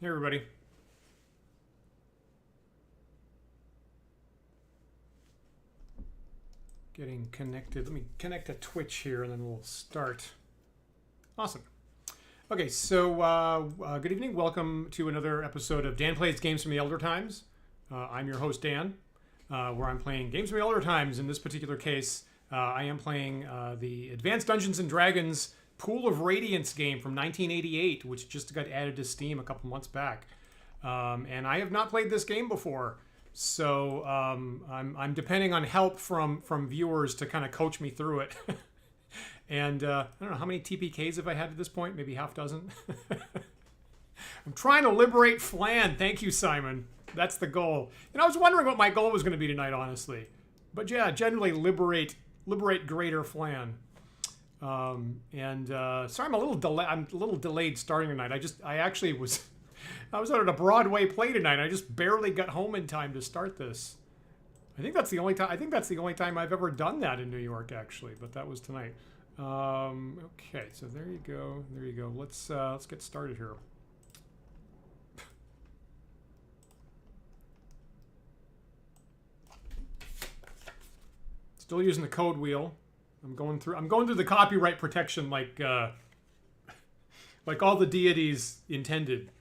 Hey, everybody. Getting connected. Let me connect to Twitch here, and then we'll start. Awesome. Okay, so good evening. Welcome to another episode of Dan Plays Games from the Elder Times. I'm your host, Dan, where I'm playing Games from the Elder Times. In this particular case, I am playing the Advanced Dungeons & Dragons Pool of Radiance game from 1988, which just got added to Steam a couple months back. And I have not played this game before, so I'm depending on help from viewers to kind of coach me through it. And I don't know, how many TPKs have I had at this point? Maybe half dozen? I'm trying to liberate Phlan. Thank you, Simon. That's the goal. And I was wondering what my goal was going to be tonight, honestly. But yeah, generally liberate Greater Phlan. Sorry, I'm a little delayed starting tonight. I was out at a Broadway play tonight. I just barely got home in time to start this. I think that's the only time I've ever done that in New York, actually. But that was tonight. Okay, so there you go. Let's get started here. Still using the code wheel. I'm going through the copyright protection like all the deities intended.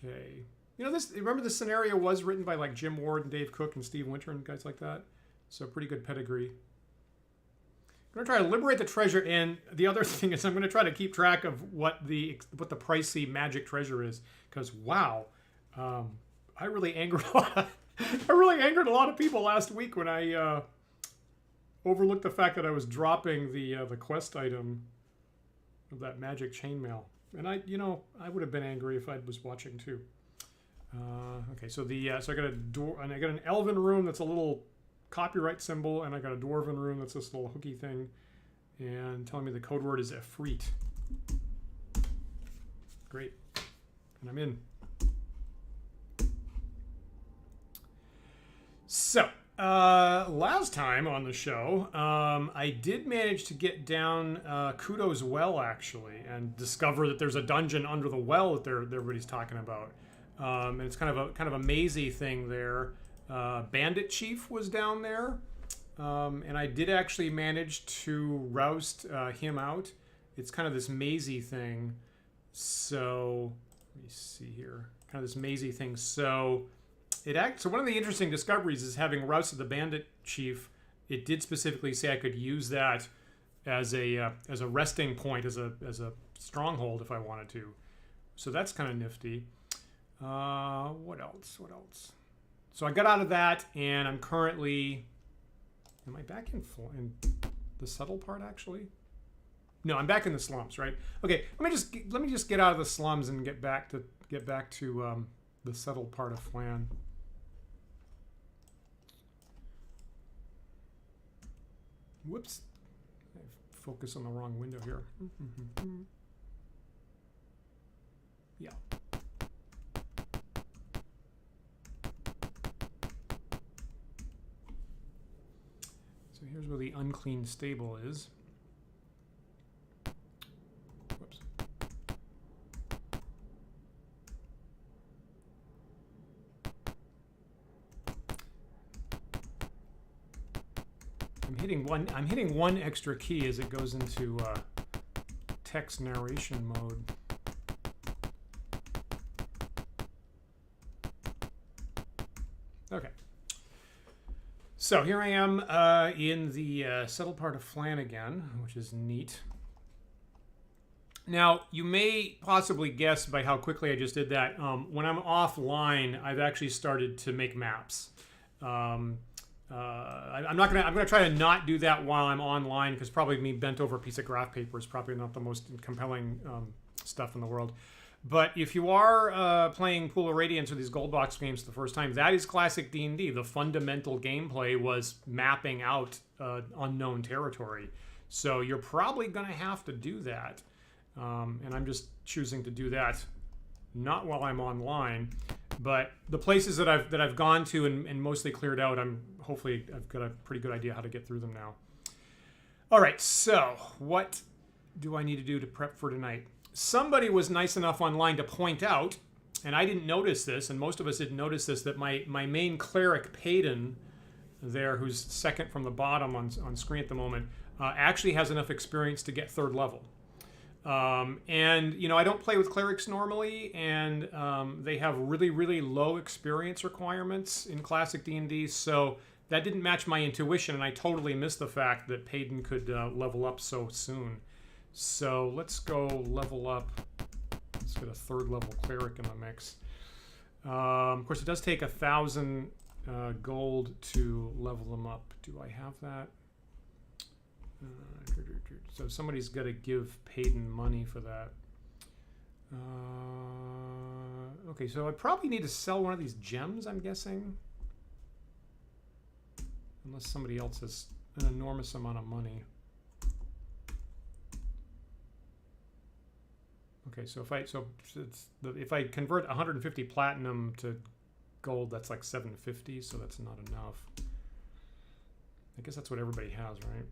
Okay. Remember this scenario was written by like Jim Ward and Dave Cook and Steve Winter and guys like that. So pretty good pedigree. I'm going to try to liberate the treasure, and the other thing is I'm going to try to keep track of what the pricey magic treasure is, because wow, I really angered a lot of people last week when I overlooked the fact that I was dropping the quest item of that magic chainmail, and I would have been angry if I was watching too. Okay, so so I got a door, and I got an elven room that's a little copyright symbol, and I got a dwarven room that's this little hooky thing, and telling me the code word is Efreet. Great, and I'm in. So last time on the show, I did manage to get down Kudo's well, actually, and discover that there's a dungeon under the well that everybody's talking about, and it's kind of a mazy thing there. Bandit Chief was down there, and I did actually manage to roust him out. It's kind of this mazy thing. So let me see here. Kind of this mazy thing. So so one of the interesting discoveries is having rousted the Bandit Chief. It did specifically say I could use that as a resting point, as a stronghold if I wanted to. So that's kind of nifty. What else? So I got out of that, and I'm currently... Am I back in the subtle part, actually? No, I'm back in the slums, right? Okay, let me just get out of the slums and get back to the subtle part of Phlan. Whoops. I focus on the wrong window here. Yeah. So here's where the unclean stable is. Whoops. I'm hitting one extra key as it goes into text narration mode. Okay. So here I am in the settled part of Phlan again, which is neat. Now, you may possibly guess by how quickly I just did that. When I'm offline, I've actually started to make maps. I'm gonna try to not do that while I'm online, because probably me bent over a piece of graph paper is probably not the most compelling stuff in the world. But if you are playing Pool of Radiance or these gold box games the first time, that is classic D&D. The fundamental gameplay was mapping out unknown territory. So you're probably going to have to do that. And I'm just choosing to do that not while I'm online. But the places that I've gone to and mostly cleared out, hopefully I've got a pretty good idea how to get through them now. All right, so what do I need to do to prep for tonight? Somebody was nice enough online to point out, and I didn't notice this, and most of us didn't notice this, that my main cleric, Payden, there, who's second from the bottom on screen at the moment, actually has enough experience to get 3rd level. And, you know, I don't play with clerics normally, and they have really, really low experience requirements in classic D&D, so that didn't match my intuition, and I totally missed the fact that Payden could level up so soon. So let's go level up. Let's get a 3rd level cleric in the mix. Of course, it does take 1,000 gold to level them up. Do I have that? So somebody's got to give Payden money for that. Okay, so I probably need to sell one of these gems, I'm guessing. Unless somebody else has an enormous amount of money. Okay, so if I convert 150 platinum to gold, that's like 750, so that's not enough. I guess that's what everybody has, right?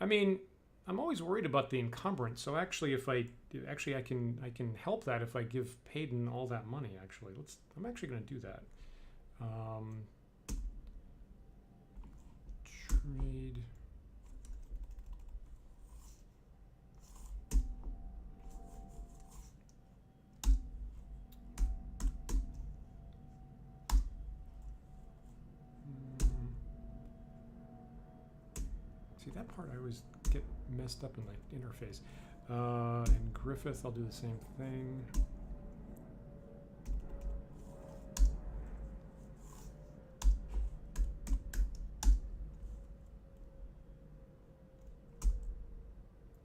I mean, I'm always worried about the encumbrance. So actually, I can help that if I give Payden all that money. Actually, I'm actually going to do that. Trade. See, that part I always get messed up in the interface. In Griffith, I'll do the same thing.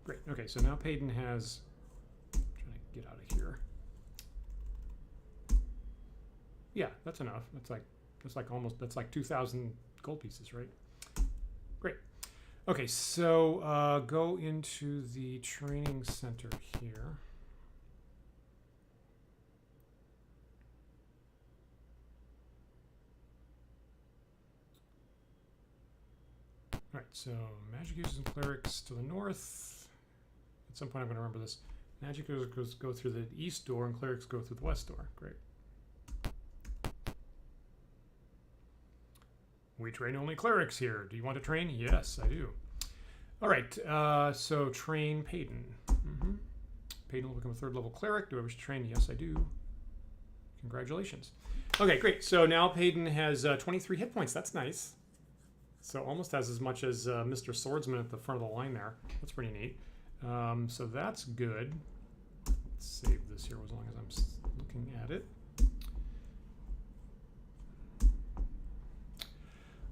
Great. Okay, so now Payden has. I'm trying to get out of here. Yeah, that's enough. That's like 2,000 gold pieces, right? Great. Okay, so go into the training center here. All right, so magic users and clerics to the north. At some point I'm going to remember this. Magic users go through the east door and clerics go through the west door. Great. We train only clerics here. Do you want to train? Yes, I do. All right, so train Payden. Payden will become a 3rd level cleric. Do I wish to train? Yes, I do. Congratulations. Okay, great. So now Payden has 23 hit points. That's nice. So almost as much as Mr. Swordsman at the front of the line there. That's pretty neat. So that's good. Let's save this here as long as I'm looking at it.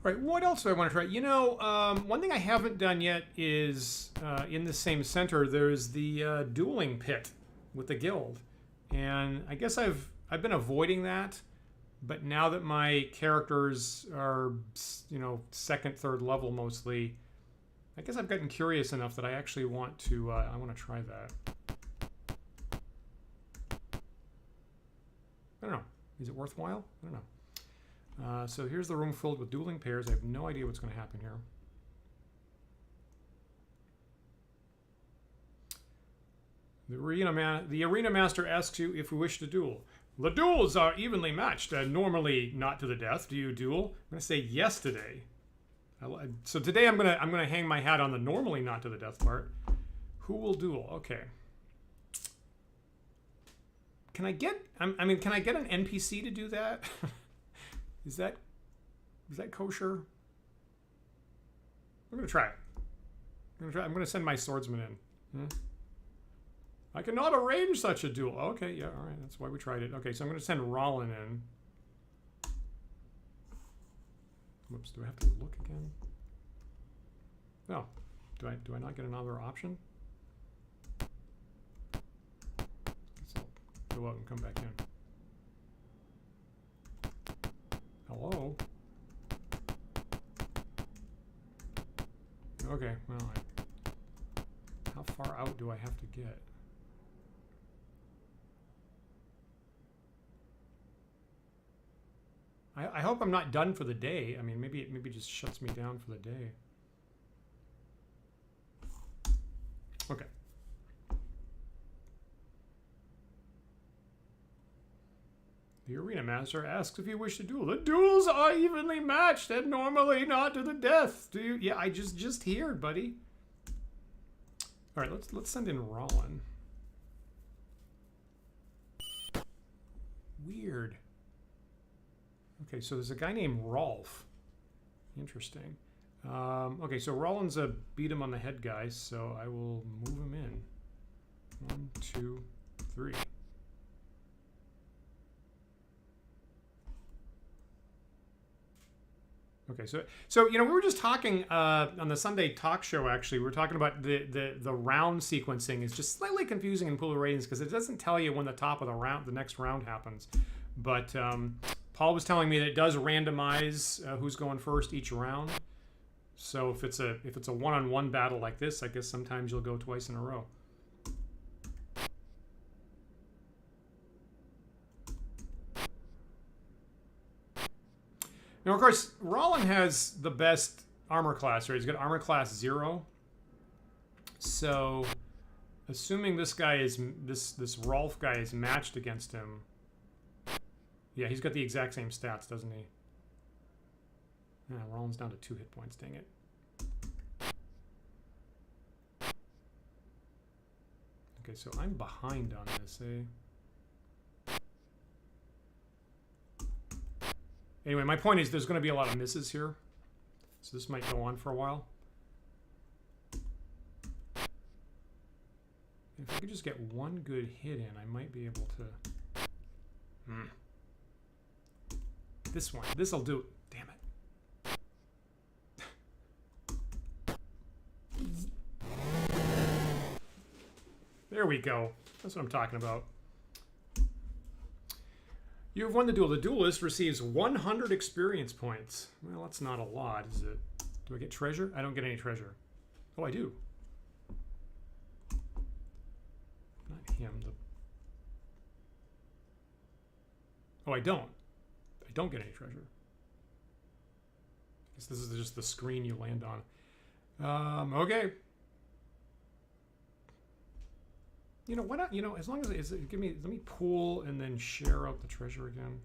All right, what else do I want to try? You know, one thing I haven't done yet is in the same center, there's the dueling pit with the guild. And I guess I've been avoiding that. But now that my characters are, you know, 2nd, 3rd level mostly, I guess I've gotten curious enough that I actually want to try that. I don't know. Is it worthwhile? I don't know. So here's the room filled with dueling pairs. I have no idea what's going to happen here. The arena master asks you if you wish to duel. The duels are evenly matched, normally not to the death. Do you duel? I'm going to say yes today. So today I'm gonna hang my hat on the normally not to the death part. Who will duel? Okay. Can I get? Can I get an NPC to do that? Is that kosher? I'm gonna try it. I'm gonna send my swordsman in. I cannot arrange such a duel. Okay, yeah, all right. That's why we tried it. Okay, so I'm gonna send Rollin in. Whoops, do I have to look again? No. Do I not get another option? So I'll go out and come back in. Hello? Okay, well, how far out do I have to get? I hope I'm not done for the day. I mean, maybe it just shuts me down for the day. Okay. The arena master asks if you wish to duel. The duels are evenly matched and normally not to the death. Do you? Yeah, I just heard, buddy. All right, let's send in Rollin. Weird. Okay, so there's a guy named Rolf. Interesting. Okay, so Rollin's a beat him on the head guy, so I will move him in. 1, 2, 3. Okay, so you know, we were just talking on the Sunday talk show. Actually, we were talking about the round sequencing is just slightly confusing in Pool of Radiance because it doesn't tell you when the top of the next round happens. But Paul was telling me that it does randomize who's going first each round. So if it's a one-on-one battle like this, I guess sometimes you'll go twice in a row. Now, of course, Rollin has the best armor class, right? He's got armor class 0. So, assuming this guy is this Rolf guy is matched against him, yeah, he's got the exact same stats, doesn't he? Yeah, Rollin's down to 2 hit points. Dang it. Okay, so I'm behind on this, eh? Anyway, my point is there's going to be a lot of misses here. So this might go on for a while. If I could just get one good hit in, I might be able to... This one. This'll do. Damn it. There we go. That's what I'm talking about. You have won the duel. The duelist receives 100 experience points. Well, that's not a lot, is it? Do I get treasure? I don't get any treasure. Oh, I do. Not him. Oh, I don't. I don't get any treasure. I guess this is just the screen you land on. Okay. You know, why not? You know, as long as let me pool and then share out the treasure again.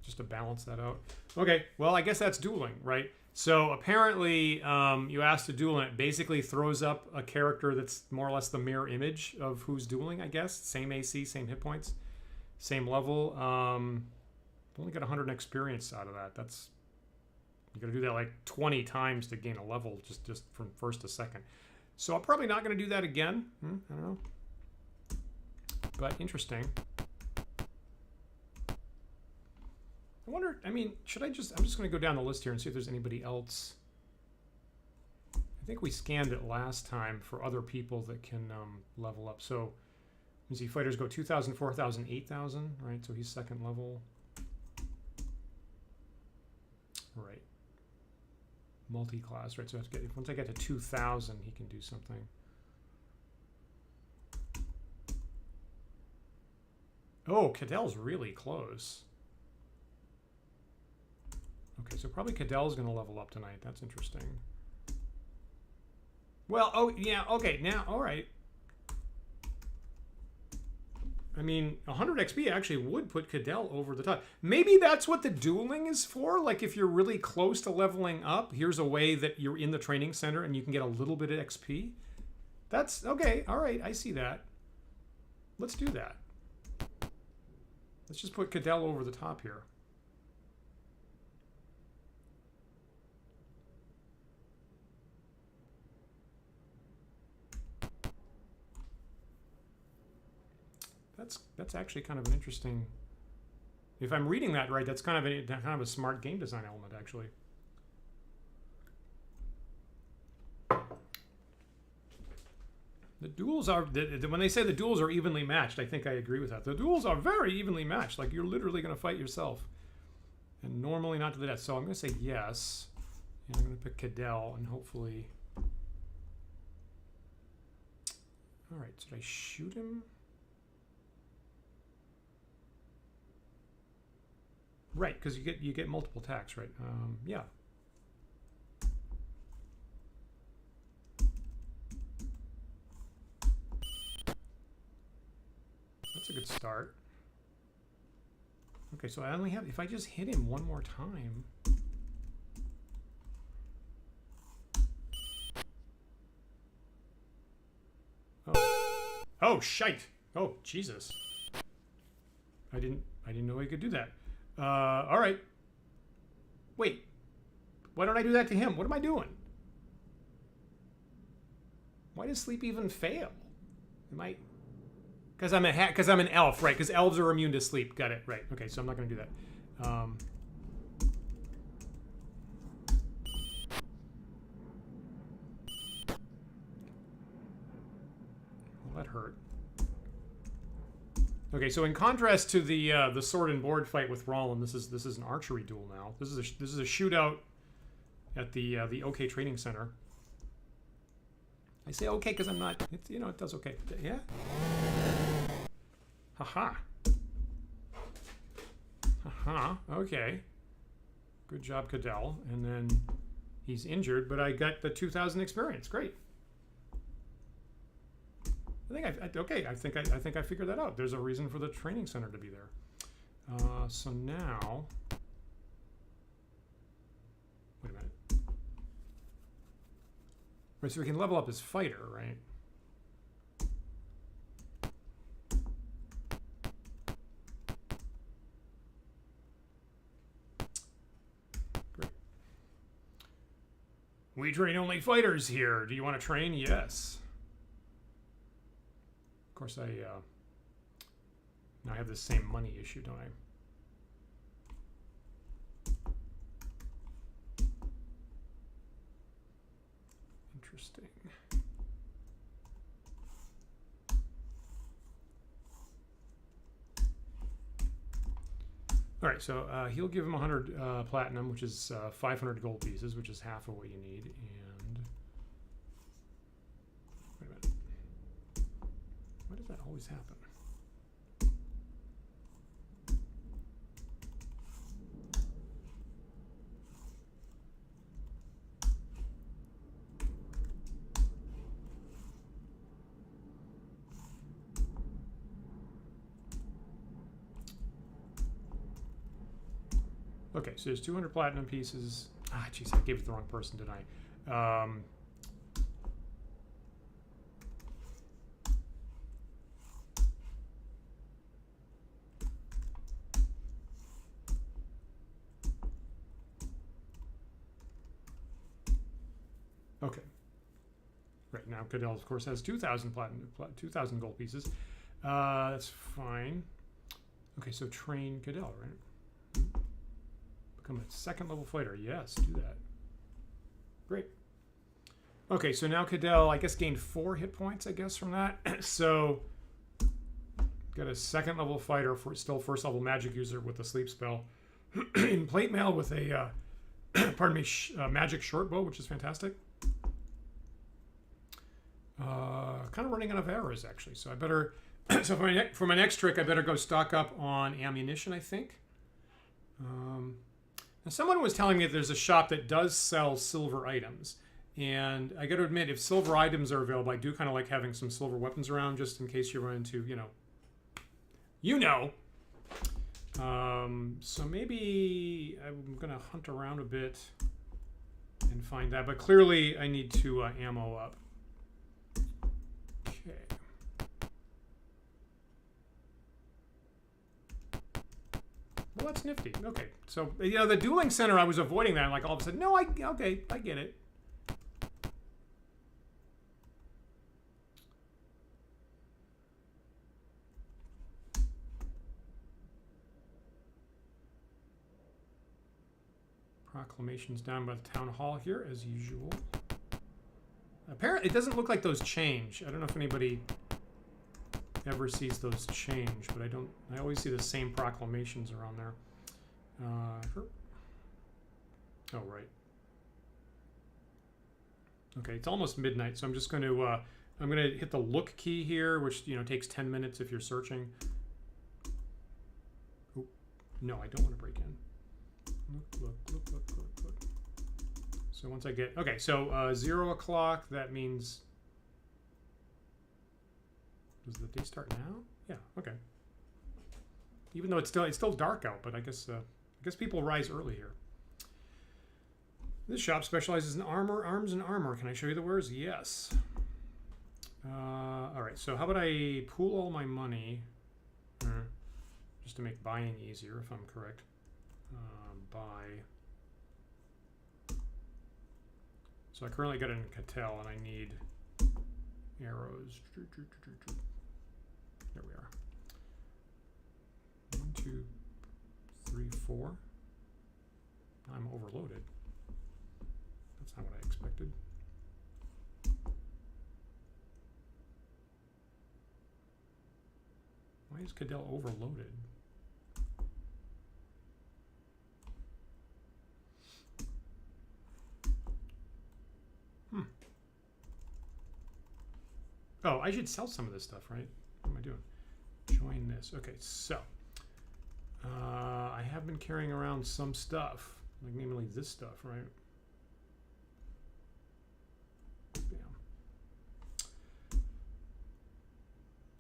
Just to balance that out. Okay, well, I guess that's dueling, right? So apparently, you asked to duel and it basically throws up a character that's more or less the mirror image of who's dueling, I guess. Same AC, same hit points, same level. Only got 100 experience out of that. That's, you gotta do that like 20 times to gain a level just from first to second. So I'm probably not going to do that again. I don't know. But interesting. I wonder, I mean, should I just... I'm just going to go down the list here and see if there's anybody else. I think we scanned it last time for other people that can level up. So, you see fighters go 2,000, 4,000, 8,000, right? So he's second level. Right. Multi-class, right? So I have to get, once I get to 2,000, he can do something. Oh, Cadell's really close. Okay, so probably Cadell's going to level up tonight. That's interesting. Well, oh, yeah, okay, now, all right. I mean, 100 XP actually would put Cadell over the top. Maybe that's what the dueling is for. Like, if you're really close to leveling up, here's a way that you're in the training center and you can get a little bit of XP. That's, okay, all right, I see that. Let's do that. Let's just put Cadell over the top here. That's actually kind of an interesting... If I'm reading that right, that's kind of a smart game design element, actually. The duels are... when they say the duels are evenly matched, I think I agree with that. The duels are very evenly matched. Like, you're literally going to fight yourself. And normally not to the death. So I'm going to say yes. And I'm going to pick Cadell, and hopefully... Alright, should I shoot him? Right, because you get multiple attacks, right? Yeah. That's a good start. Okay, so I only have, if I just hit him one more time. Oh. Oh, shite. Oh, Jesus. I didn't know I could do that. All right. Wait. Why don't I do that to him? What am I doing? Why does sleep even fail? Am I... Because I'm an elf, right? Because elves are immune to sleep. Got it, right. Okay, so I'm not going to do that. Well, that hurt. Okay, so in contrast to the sword and board fight with Rollin, this is an archery duel now. This is a shootout at the OK Training Center. I say okay because I'm not. It's, you know, it does okay. Yeah. Haha. Haha. Okay. Good job, Cadell. And then he's injured, but I got the 2,000 experience. Great. I think I figured that out. There's a reason for the training center to be there. So now, wait a minute. Right, so we can level up his fighter, right? Great. We train only fighters here. Do you want to train? Yes. Of course, now I have the same money issue, don't I? Interesting. All right, so he'll give him 100 platinum, which is 500 gold pieces, which is half of what you need. And wait a minute, why does that always happen? Okay, so there's 200 platinum pieces. Ah, jeez, I gave it to the wrong person, didn't I? Okay. Right, now Cadell, of course, has 2,000 platinum, 2,000 gold pieces. That's fine. Okay, so train Cadell, right? Become a second level fighter. Yes, do that. Great. Okay, so now Cadell, I guess, gained 4 hit points, I guess, from that. So, got a second level fighter, for still first level magic user with a sleep spell. In plate mail with a, pardon me, magic short bow, which is fantastic. Kind of running out of arrows, actually. So I better, so for my next trick, I better go stock up on ammunition, I think. Now someone was telling me that there's a shop that does sell silver items. And I got to admit, if silver items are available, I do kind of like having some silver weapons around just in case you run into, you know. So maybe I'm going to hunt around a bit and find that. But clearly, I need to ammo up. Okay. Well, that's nifty. Okay. So, the dueling center, I was avoiding that. I'm like, all of a sudden, no, okay, I get it. Proclamations down by the town hall here, as usual. Apparently, it doesn't look like those change. I don't know if anybody ever sees those change, but I always see the same proclamations around there. Oh, right. Okay, it's almost midnight, so I'm just going to, I'm going to hit the look key here, which, takes 10 minutes if you're searching. Ooh. No, I don't want to break in. Look. So once I get, okay, so 0 o'clock, that means, does the day start now? Yeah, okay. Even though it's still dark out, but I guess people rise early here. This shop specializes in armor, arms, and armor. Can I show you the wares? Yes. All right, so how about I pool all my money, just to make buying easier, if I'm correct. Buy. So I currently got it in Cattell, and I need arrows. There we are. 1, 2, 3, 4. I'm overloaded. That's not what I expected. Why is Caddell overloaded? Oh, I should sell some of this stuff, right? What am I doing? Join this. Okay, so I have been carrying around some stuff, like namely this stuff, right? Bam.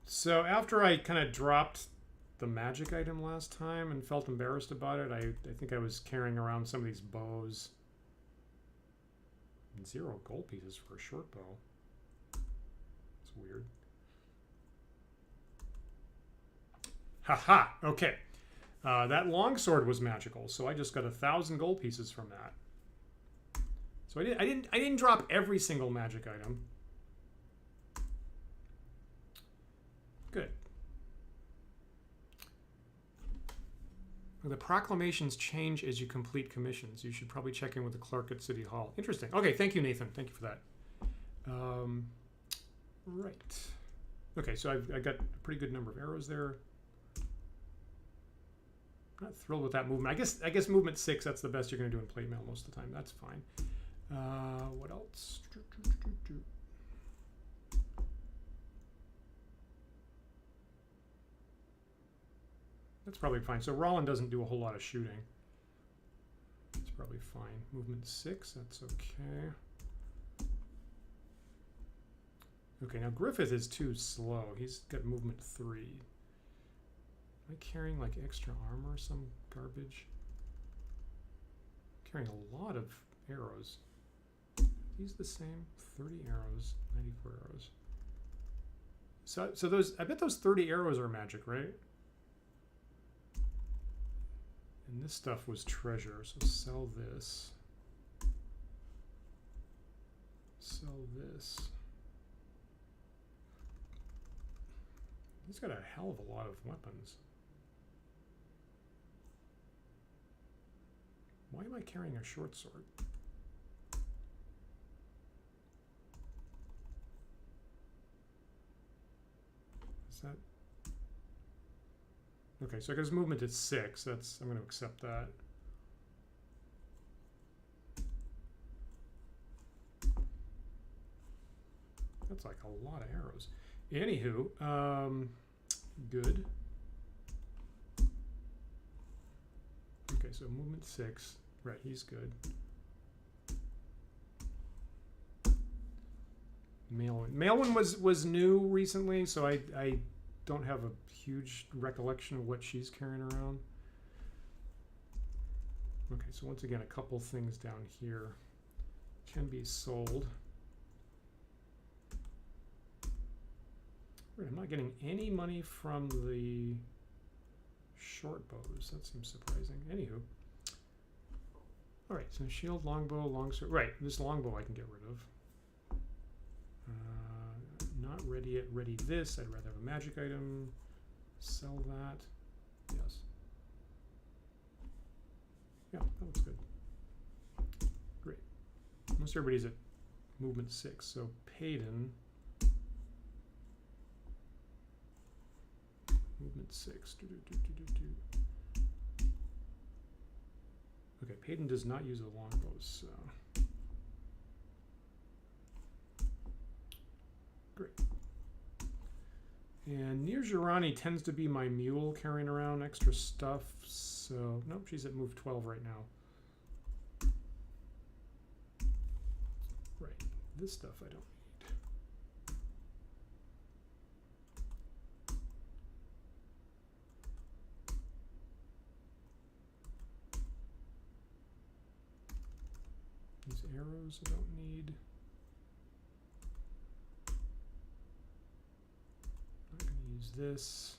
So after I kind of dropped the magic item last time and felt embarrassed about it, I think I was carrying around some of these bows. 0 gold pieces for a short bow. It's weird. Haha, okay. That longsword was magical, so I just got 1,000 gold pieces from that. So I didn't drop every single magic item. Good. The proclamations change as you complete commissions. You should probably check in with the clerk at City Hall. Interesting. Okay, thank you, Nathan. Thank you for that. Right. Okay, so I got a pretty good number of arrows there. Not thrilled with that movement. I guess movement 6, that's the best you're going to do in plate mail most of the time. That's fine. What else? That's probably fine. So Rollin doesn't do a whole lot of shooting. That's probably fine. Movement 6, that's okay. Okay, now Griffith is too slow. He's got movement 3. Am I carrying like extra armor or some garbage? I'm carrying a lot of arrows. These the same? 30 arrows, 94 arrows. So those, I bet those 30 arrows are magic, right? And this stuff was treasure, so sell this. Sell this. He's got a hell of a lot of weapons. Why am I carrying a short sword? Is that... Okay, so I got his movement at 6. That's, I'm going to accept that. That's like a lot of arrows. Anywho, good. Okay, so movement 6. Right, he's good. Maelwyn was new recently, so I don't have a huge recollection of what she's carrying around. Okay, so once again, a couple things down here can be sold. Weird, I'm not getting any money from the short bows. That seems surprising. Anywho. All right, so shield, longbow, longsword. Right, this longbow I can get rid of. Not ready yet. Ready this. I'd rather have a magic item. Sell that. Yes. Yeah, that looks good. Great. Most everybody's at movement 6. So Payden. Movement 6. Okay, Payden does not use a longbow, so. Great. And Nirjarani tends to be my mule carrying around extra stuff. So, nope, she's at move 12 right now. Right, this stuff I don't need. These arrows I don't need. Not going to use this.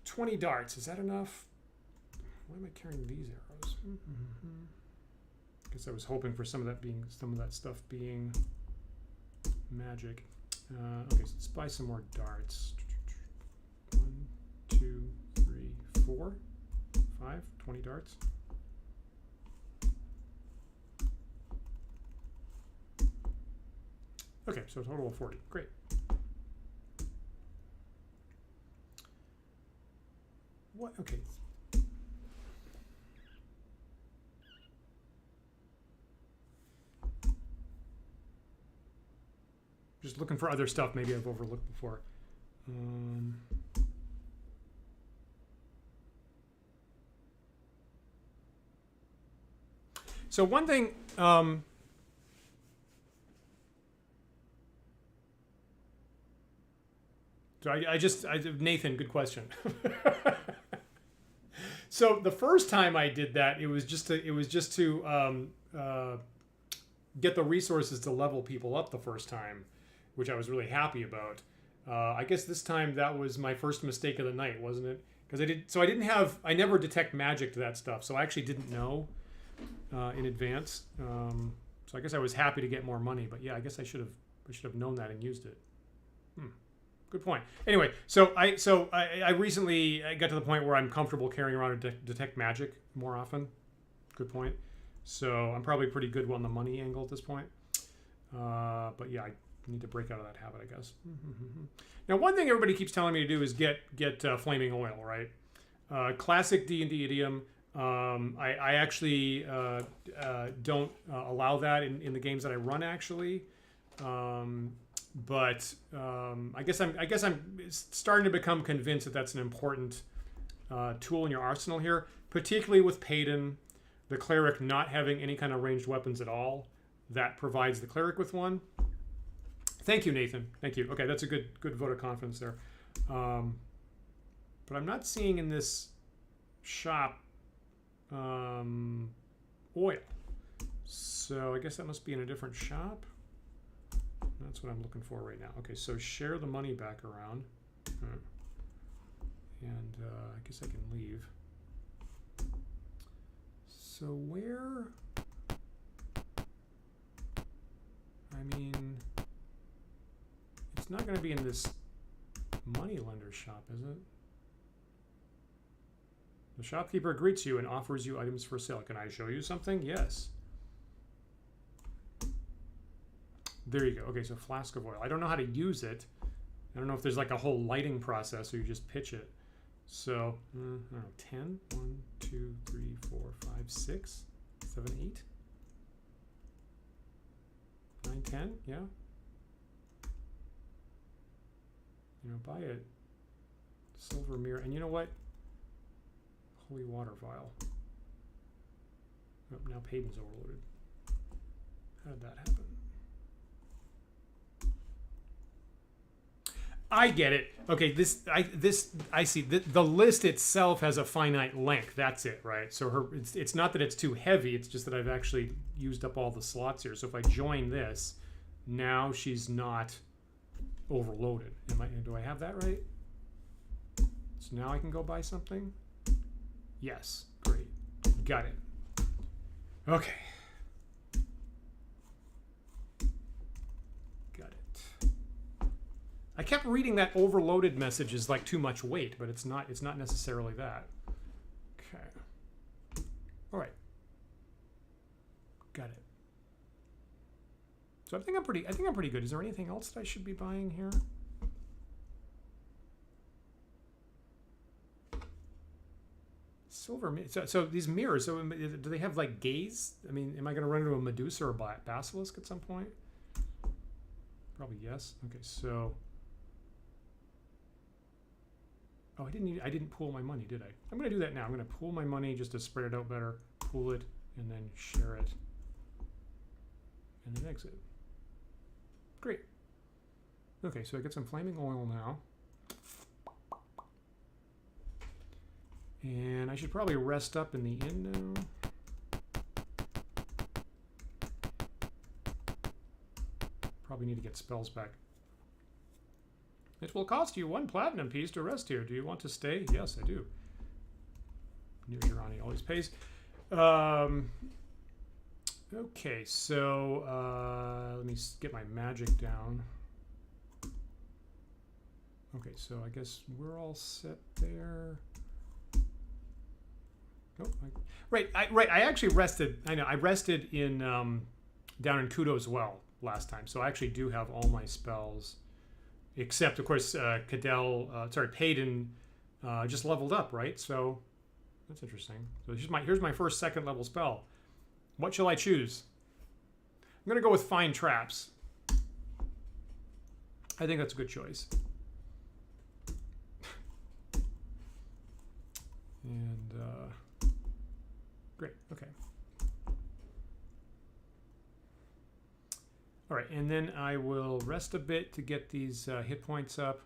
20 darts, is that enough? Why am I carrying these arrows? I guess I was hoping for some of that stuff being magic. Okay, so let's buy some more darts. 1, 2, 3, 4, 5, 20 darts. Okay, so a total of 40. Great. What? Okay. Just looking for other stuff maybe I've overlooked before. So one thing, Nathan, good question. So the first time I did that, it was just to get the resources to level people up the first time, which I was really happy about. I guess this time that was my first mistake of the night, wasn't it? Because I never detect magic to that stuff, so I actually didn't know in advance. So I guess I was happy to get more money, but yeah, I guess I should have known that and used it. Good point. Anyway, so I recently got to the point where I'm comfortable carrying around to detect magic more often. Good point. So I'm probably pretty good on the money angle at this point. But yeah, I need to break out of that habit, I guess. Now, one thing everybody keeps telling me to do is get flaming oil, right? Classic D&D idiom. I actually don't allow that in the games that I run, actually. But I guess I'm starting to become convinced that that's an important tool in your arsenal here, particularly with Payton, the cleric not having any kind of ranged weapons at all. That provides the cleric with one. Thank you, Nathan. Thank you. Okay, that's a good vote of confidence there. But I'm not seeing in this shop oil. So I guess that must be in a different shop. That's what I'm looking for right now. Okay, so share the money back around. And I guess I can leave. So where... I mean... It's not going to be in this money lender shop, is it? The shopkeeper greets you and offers you items for sale. Can I show you something? Yes. There you go. Okay, so flask of oil. I don't know how to use it. I don't know if there's like a whole lighting process or you just pitch it. So, I don't know, 10? 1, 2, 3, 4, 5, 6, 7, 8, 9, 10, yeah. You know, buy a silver mirror. And you know what? Holy water vial. Oh, now Payton's overloaded. How did that happen? I get it. Okay, I see. The list itself has a finite length. That's it, right? So it's not that it's too heavy. It's just that I've actually used up all the slots here. So if I join this, now she's not overloaded. Do I have that right? So now I can go buy something? Yes. Great. Got it. Okay. I kept reading that overloaded message is like too much weight, but it's not necessarily that. Okay. All right. Got it. So I think I'm pretty good. Is there anything else that I should be buying here? Silver. So these mirrors. So do they have like gaze? I mean, am I going to run into a Medusa or a basilisk at some point? Probably yes. Okay. So Oh, I didn't pool my money, did I? I'm going to do that now. I'm going to pool my money just to spread it out better. Pool it, and then share it. And then exit. Great. Okay, so I get some flaming oil now. And I should probably rest up in the inn now. Probably need to get spells back. It will cost you 1 platinum piece to rest here. Do you want to stay? Yes, I do. New Girani always pays. Okay, so let me get my magic down. Okay, so I guess we're all set there. Nope. I actually rested. I know I rested in down in Kudo's Well last time, so I actually do have all my spells, except of course Payden just leveled up, right? So that's interesting. So here's my first second level spell. What shall I choose? I'm gonna go with Find Traps. I think that's a good choice. And great, okay. All right, and then I will rest a bit to get these hit points up.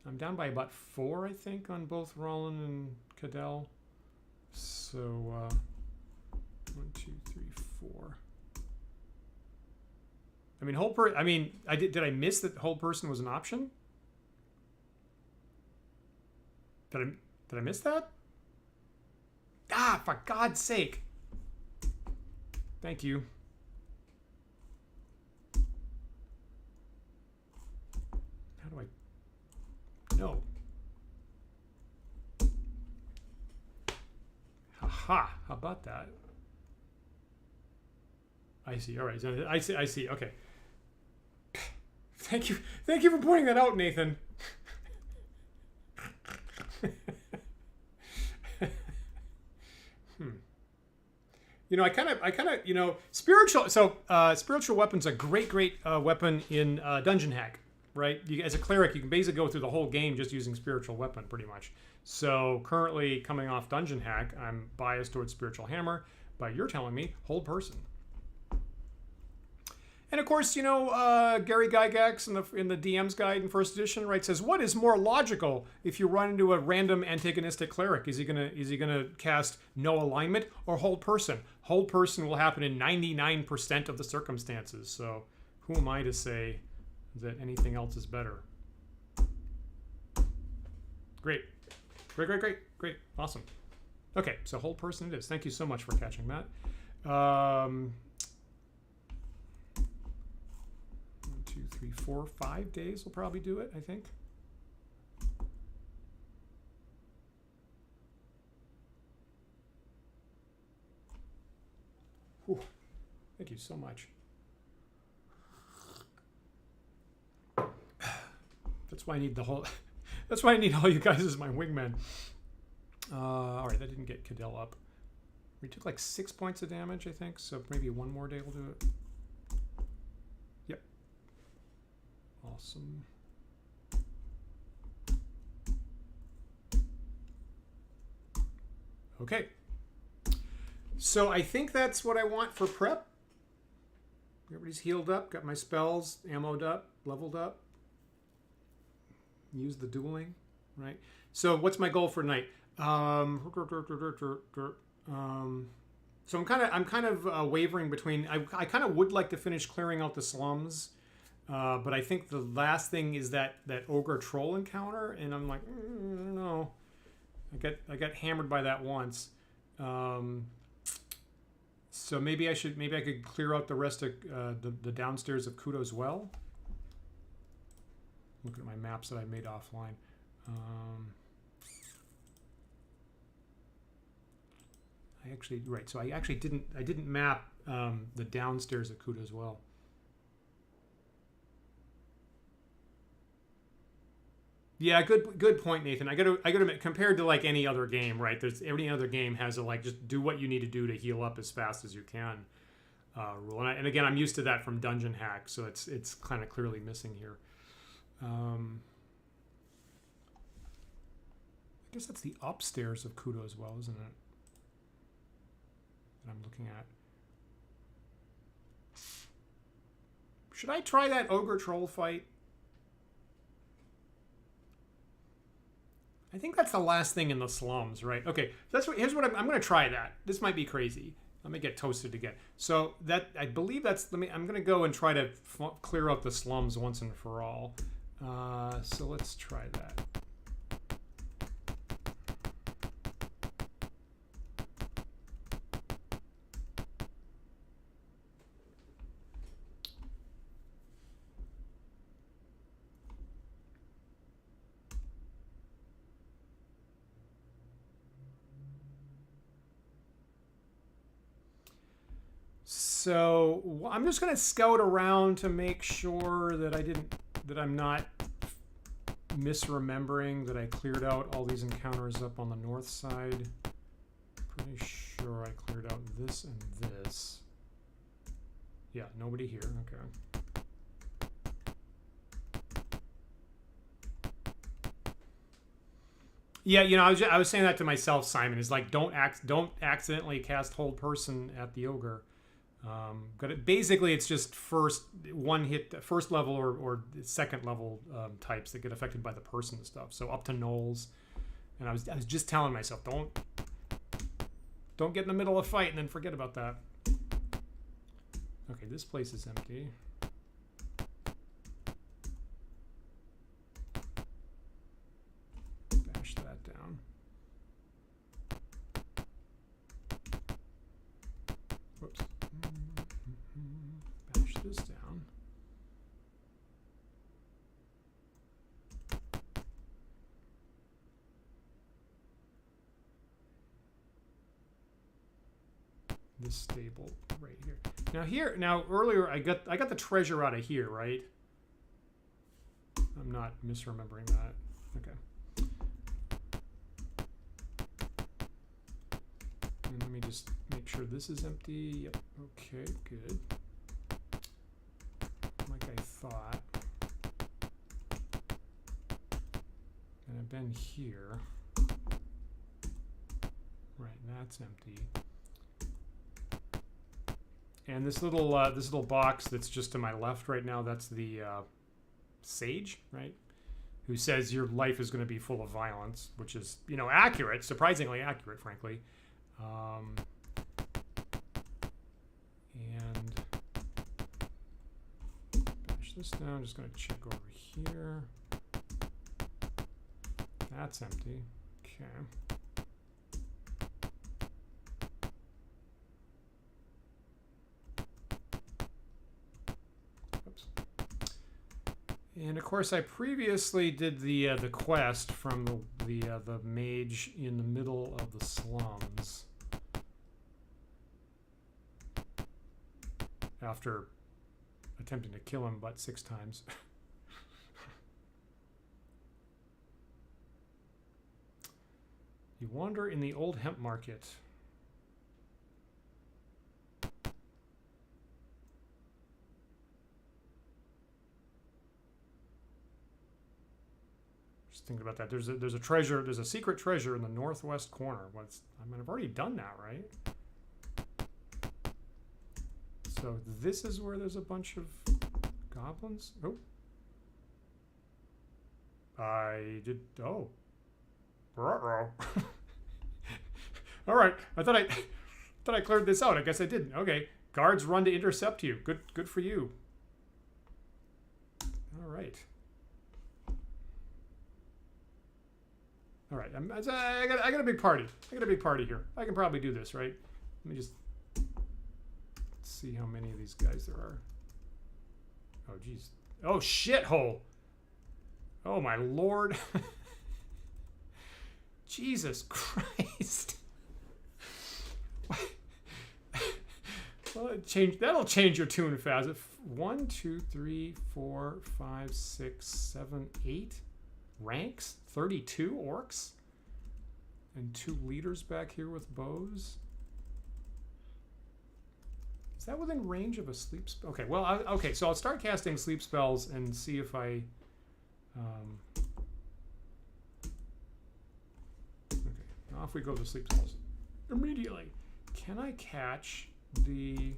I'm down by about 4, I think, on both Roland and Cadell. So 1, 2, 3, 4. I mean, did I miss that hold person was an option? Did I miss that? Ah, for God's sake. Thank you. How do I... No. Haha, how about that? I see, all right. I see, okay. Thank you for pointing that out, Nathan. You know, I kind of, you know, spiritual weapon's a great weapon in Dungeon Hack, right? As a cleric, you can basically go through the whole game just using spiritual weapon, pretty much. So currently, coming off Dungeon Hack, I'm biased towards spiritual hammer, but you're telling me hold person. And of course, you know, Gary Gygax in the DM's guide in first edition, right, says, what is more logical if you run into a random antagonistic cleric? Is he gonna cast no alignment or hold person? Hold person will happen in 99% of the circumstances. So who am I to say that anything else is better? Great. Awesome. Okay, so hold person it is. Thank you so much for catching that. 1, 2, 3, 4, 5 days will probably do it, I think. Whew. Thank you so much. That's why I need the whole... That's why I need all you guys as my wingmen. All right, that didn't get Cadell up. We took like 6 points of damage, I think, so maybe one more day will do it. Yep. Awesome. Okay. So I think that's what I want for prep. Everybody's healed up, got my spells ammoed up, leveled up. Use the dueling, right? So what's my goal for tonight? So I'm kind of wavering between. I kind of would like to finish clearing out the slums, but I think the last thing is that ogre troll encounter, and I'm like, I don't know. I got hammered by that once. So maybe I could clear out the rest of the downstairs of Kudo's Well. Look at my maps that I made offline. So I actually didn't map the downstairs of Kudo's Well. Yeah, good point, Nathan. I gotta compared to like any other game, right? Every other game has a like just do what you need to do to heal up as fast as you can rule. And again, I'm used to that from Dungeon Hack, so it's kind of clearly missing here. guess that's the upstairs of Kudo as well, isn't it? That I'm looking at. Should I try that ogre troll fight? I think that's the last thing in the slums, right? Okay, that's what. Here's what I'm going to try that. This might be crazy. Let me get toasted again. So that I believe that's. I'm going to go and try to clear out the slums once and for all. So let's try that. So I'm just going to scout around to make sure that I'm not misremembering that I cleared out all these encounters up on the north side. Pretty sure I cleared out this and this. Yeah, nobody here. Okay. Yeah, you know, I was saying that to myself, Simon. Is like don't accidentally cast hold person at the ogre. Basically, it's just first level or second level types that get affected by the person and stuff. So up to gnolls, and I was just telling myself, don't get in the middle of a fight and then forget about that. Okay, this place is empty. Bash that down. Whoops. Bash this down. This stable right here. Now earlier I got the treasure out of here, right? I'm not misremembering that. Okay. And let me just make sure this is empty. Yep. Okay, good. Like I thought. And I've been here. Right, that's empty. And this little box that's just to my left right now, that's the sage, right? Who says your life is going to be full of violence, which is, you know, accurate, surprisingly accurate, frankly. And bash this down. I'm just going to check over here. That's empty. Okay. And of course, I previously did the quest from the mage in the middle of the slums. After attempting to kill him but 6 times. You wander in the old hemp market. Thinking about that. There's a treasure. There's a secret treasure in the northwest corner. I mean, I've already done that, right? So this is where there's a bunch of goblins. Oh, I did. Oh, all right. I thought I cleared this out. I guess I didn't. Okay. Guards run to intercept you. Good for you. All right. All right, I got a big party. I got a big party here. I can probably do this, right? Let me just see how many of these guys there are. Oh, geez. Oh, shithole. Oh, my Lord. Jesus Christ. Well, that'll change your tune fast. 1, 2, 3, 4, 5, 6, 7, 8 ranks. 32 orcs and 2 leaders back here with bows. Is that within range of a sleep spell? Okay, well, okay, so I'll start casting sleep spells and see if I off we go to the sleep spells immediately. Can I catch the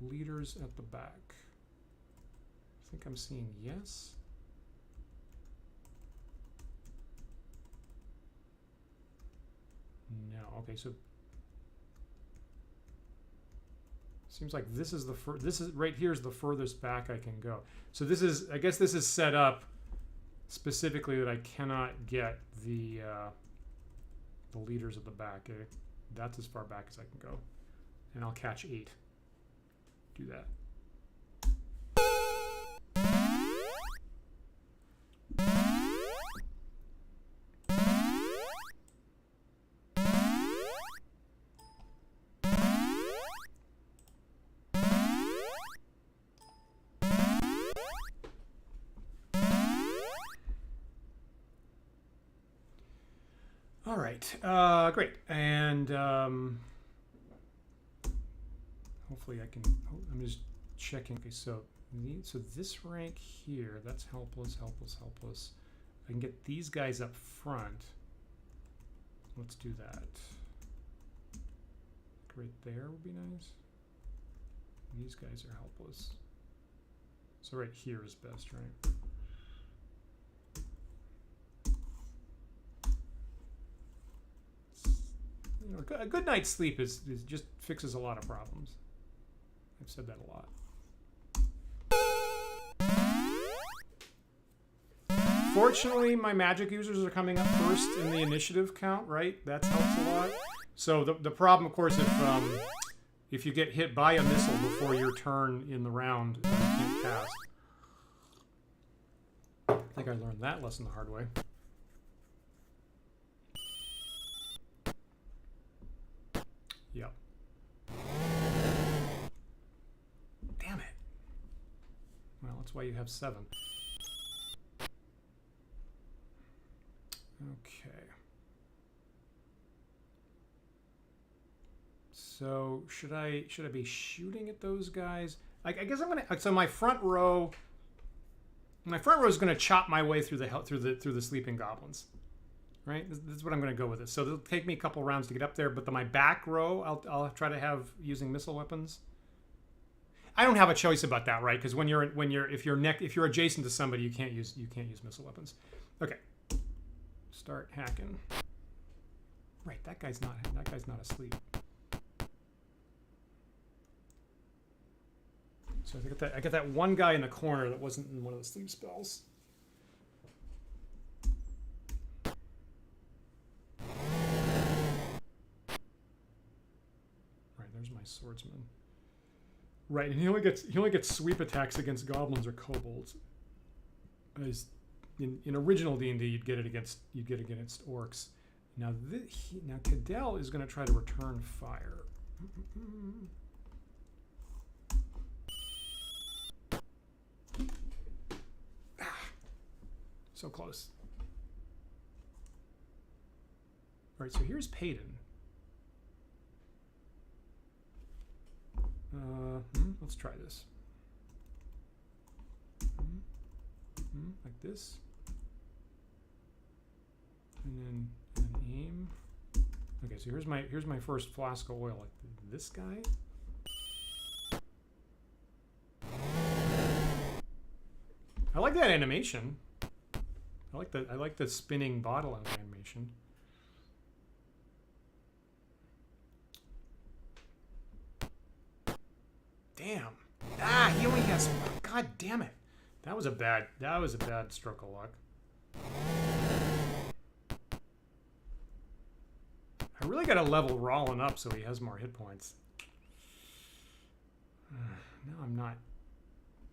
leaders at the back? I think I'm seeing yes. No. Okay, so seems like this is the this is right here is the furthest back I can go. So this is, I guess this is set up specifically that I cannot get the leaders at the back. That's as far back as I can go, and I'll catch 8. Do that. All right, great, and hopefully I can. I'm just checking. Okay, so this rank here, that's helpless, helpless, helpless. I can get these guys up front. Let's do that. Right there would be nice. These guys are helpless. So right here is best, right? You know, a good night's sleep is just fixes a lot of problems. I've said that a lot. Fortunately, my magic users are coming up first in the initiative count, right? That helps a lot. So the problem, of course, if you get hit by a missile before your turn in the round, you can't cast. I think I learned that lesson the hard way. Yep. Damn it. Well, that's why you have 7. Okay. So should I be shooting at those guys? I guess I'm gonna. So my front row is gonna chop my way through the sleeping goblins. Right, this is what I'm going to go with it. So it'll take me a couple rounds to get up there, but my back row, I'll try to have using missile weapons. I don't have a choice about that, right? Because if you're adjacent to somebody, you can't use missile weapons. Okay, start hacking. Right, that guy's not asleep. So I got that one guy in the corner that wasn't in one of the sleep spells. There's my swordsman. Right, and he only gets sweep attacks against goblins or kobolds. As in original D&D, you'd get it against orcs. Now Cadell is going to try to return fire. So close. All right, so here's Payton. Let's try this. Like this. And then aim. Okay, so here's my first flask of oil. Like this guy. I like that animation. I like the spinning bottle animation. Damn. Ah, he only has. God damn it. That was a bad stroke of luck. I really got to level Rollin up so he has more hit points. Now I'm not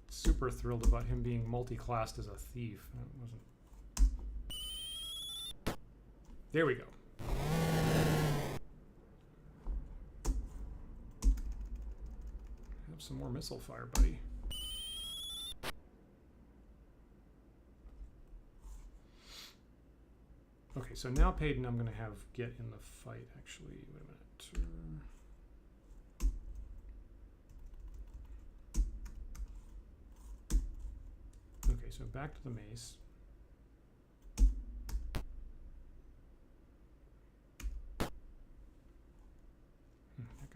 super thrilled about him being multi-classed as a thief. That wasn't. There we go. Some more missile fire, buddy. Okay, so now Payton I'm going to have get in the fight, actually. Wait a minute. Okay, so back to the mace.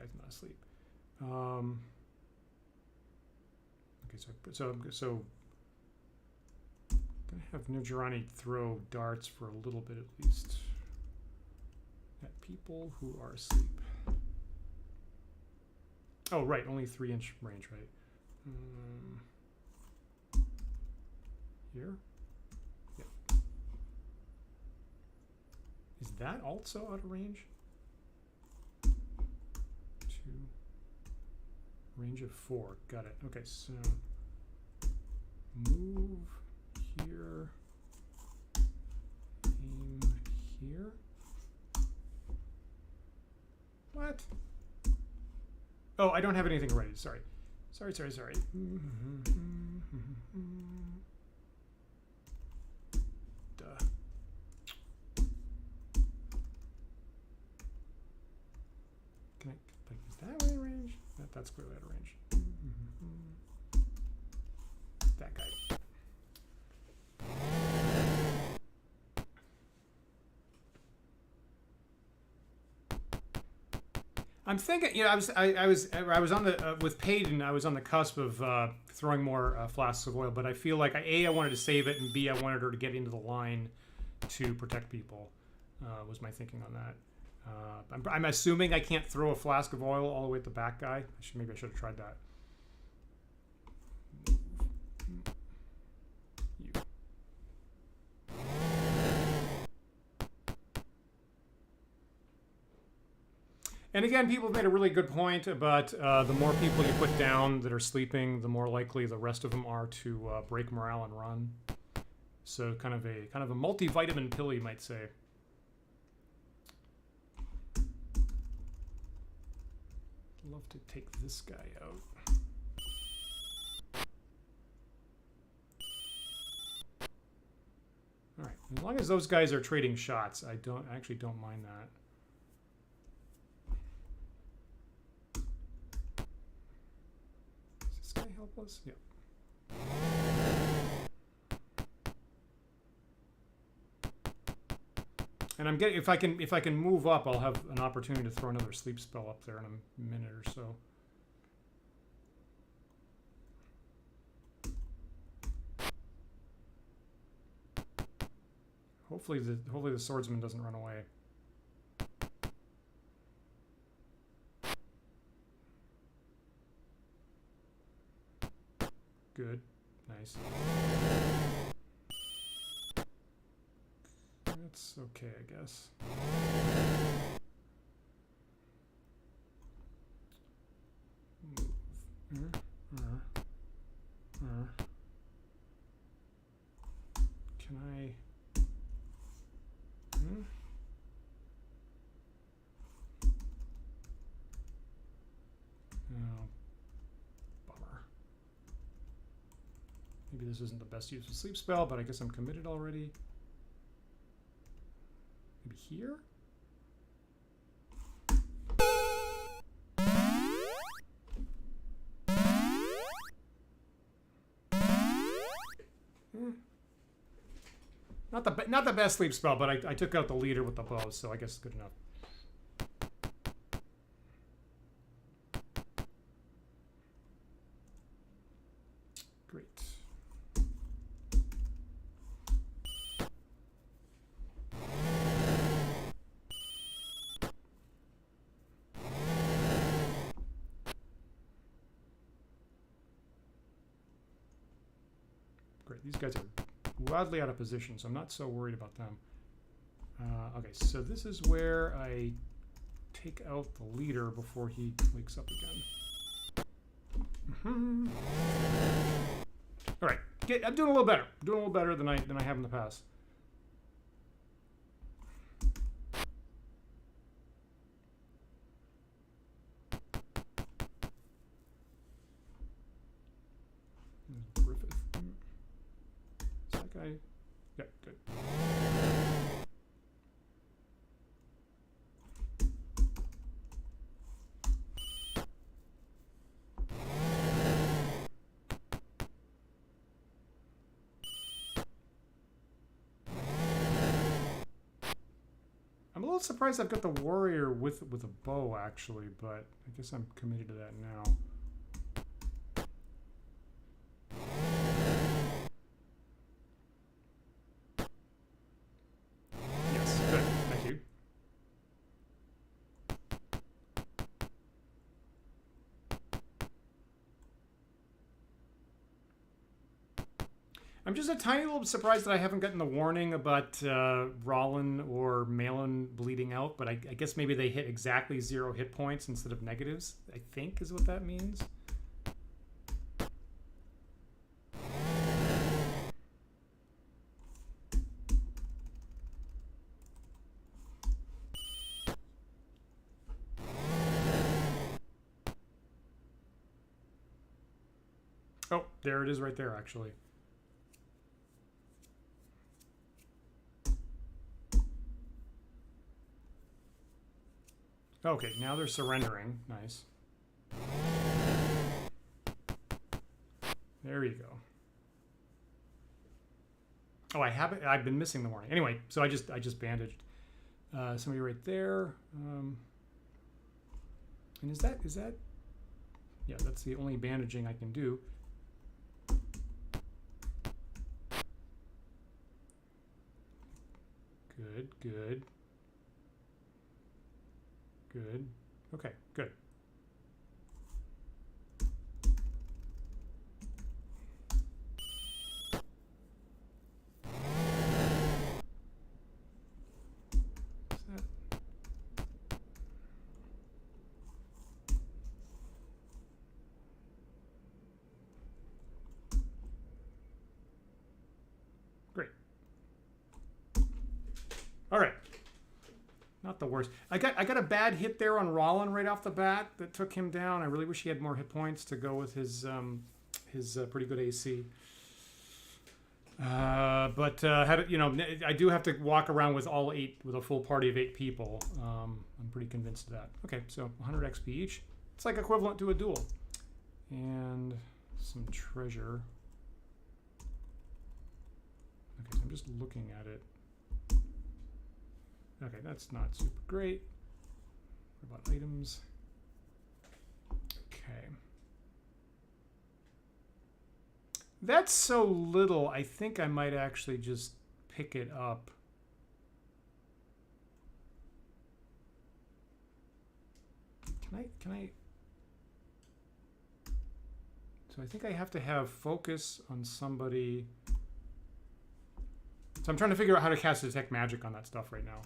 guy's not asleep. Okay, so I'm gonna have Nujirani throw darts for a little bit at least at people who are asleep. Oh, right, only 3-inch range, right? Here? Yep. Is that also out of range? 2. Range of 4. Got it. Okay, so move here. Aim here. What? Oh, I don't have anything ready. Sorry. Sorry. Duh. Can I, like, is that in range? That's clearly out of range. That guy. I'm thinking, you know, I was on the with Payton. I was on the cusp of throwing more flasks of oil, but I feel like I wanted to save it, and B, I wanted her to get into the line to protect people. Was my thinking on that. I'm assuming I can't throw a flask of oil all the way at the back guy. Maybe I should have tried that. You. And again, people have made a really good point about the more people you put down that are sleeping, the more likely the rest of them are to break morale and run. So kind of a multivitamin pill, you might say. Love to take this guy out. All right, as long as those guys are trading shots, I actually don't mind that. Does this guy help us? Yeah. And I'm getting, if I can move up, I'll have an opportunity to throw another sleep spell up there in a minute or so. Hopefully the swordsman doesn't run away. Good. Nice. That's okay, I guess. Move. Can I? Oh, bummer. Maybe this isn't the best use of sleep spell, but I guess I'm committed already. Maybe here? Not the best sleep spell, but I took out the leader with the bow, so I guess it's good enough. Great. Great. These guys are wildly out of position, so I'm not so worried about them. Okay, so this is where I take out the leader before he wakes up again. All right, I'm doing a little better. I'm doing a little better than I have in the past. Griffith. Is that guy? Yeah, good. I'm a little surprised I've got the warrior with a bow, actually, but I guess I'm committed to that now. Yes, good. Thank you. I'm just a tiny little surprised that I haven't gotten the warning about Rollin or Malin bleeding out, but I guess maybe they hit exactly 0 hit points instead of negatives, I think is what that means. Oh, there it is right there, actually. Okay, now they're surrendering. Nice. There you go. Oh, I haven't. I've been missing the warning. Anyway, so I just bandaged somebody right there. And is that? Yeah, that's the only bandaging I can do. Good, good. Good. Okay, good. Great. All right. Not the worst. I got a bad hit there on Rollin right off the bat that took him down. I really wish he had more hit points to go with his pretty good AC. But had I do have to walk around with with a full party of 8 people. I'm pretty convinced of that. Okay, so 100 XP each. It's like equivalent to a duel. And some treasure. Okay, so I'm just looking at it. Okay, that's not super great. What about items? Okay. That's so little, I think I might actually just pick it up. Can I? So I think I have to have focus on somebody. So I'm trying to figure out how to cast Detect Magic on that stuff right now.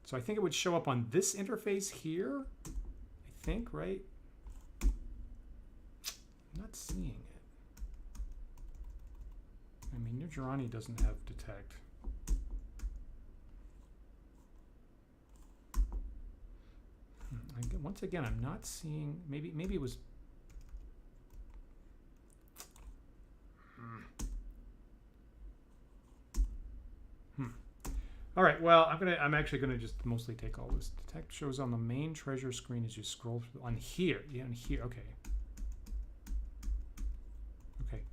So I think it would show up on this interface here. I think, right? I'm not seeing it. I mean, Nujirani doesn't have Detect. Once again, I'm not seeing. Maybe it was. All right. Well, I'm actually gonna just mostly take all this. Detect shows on the main treasure screen as you scroll through on here. Yeah, on here. Okay. Okay.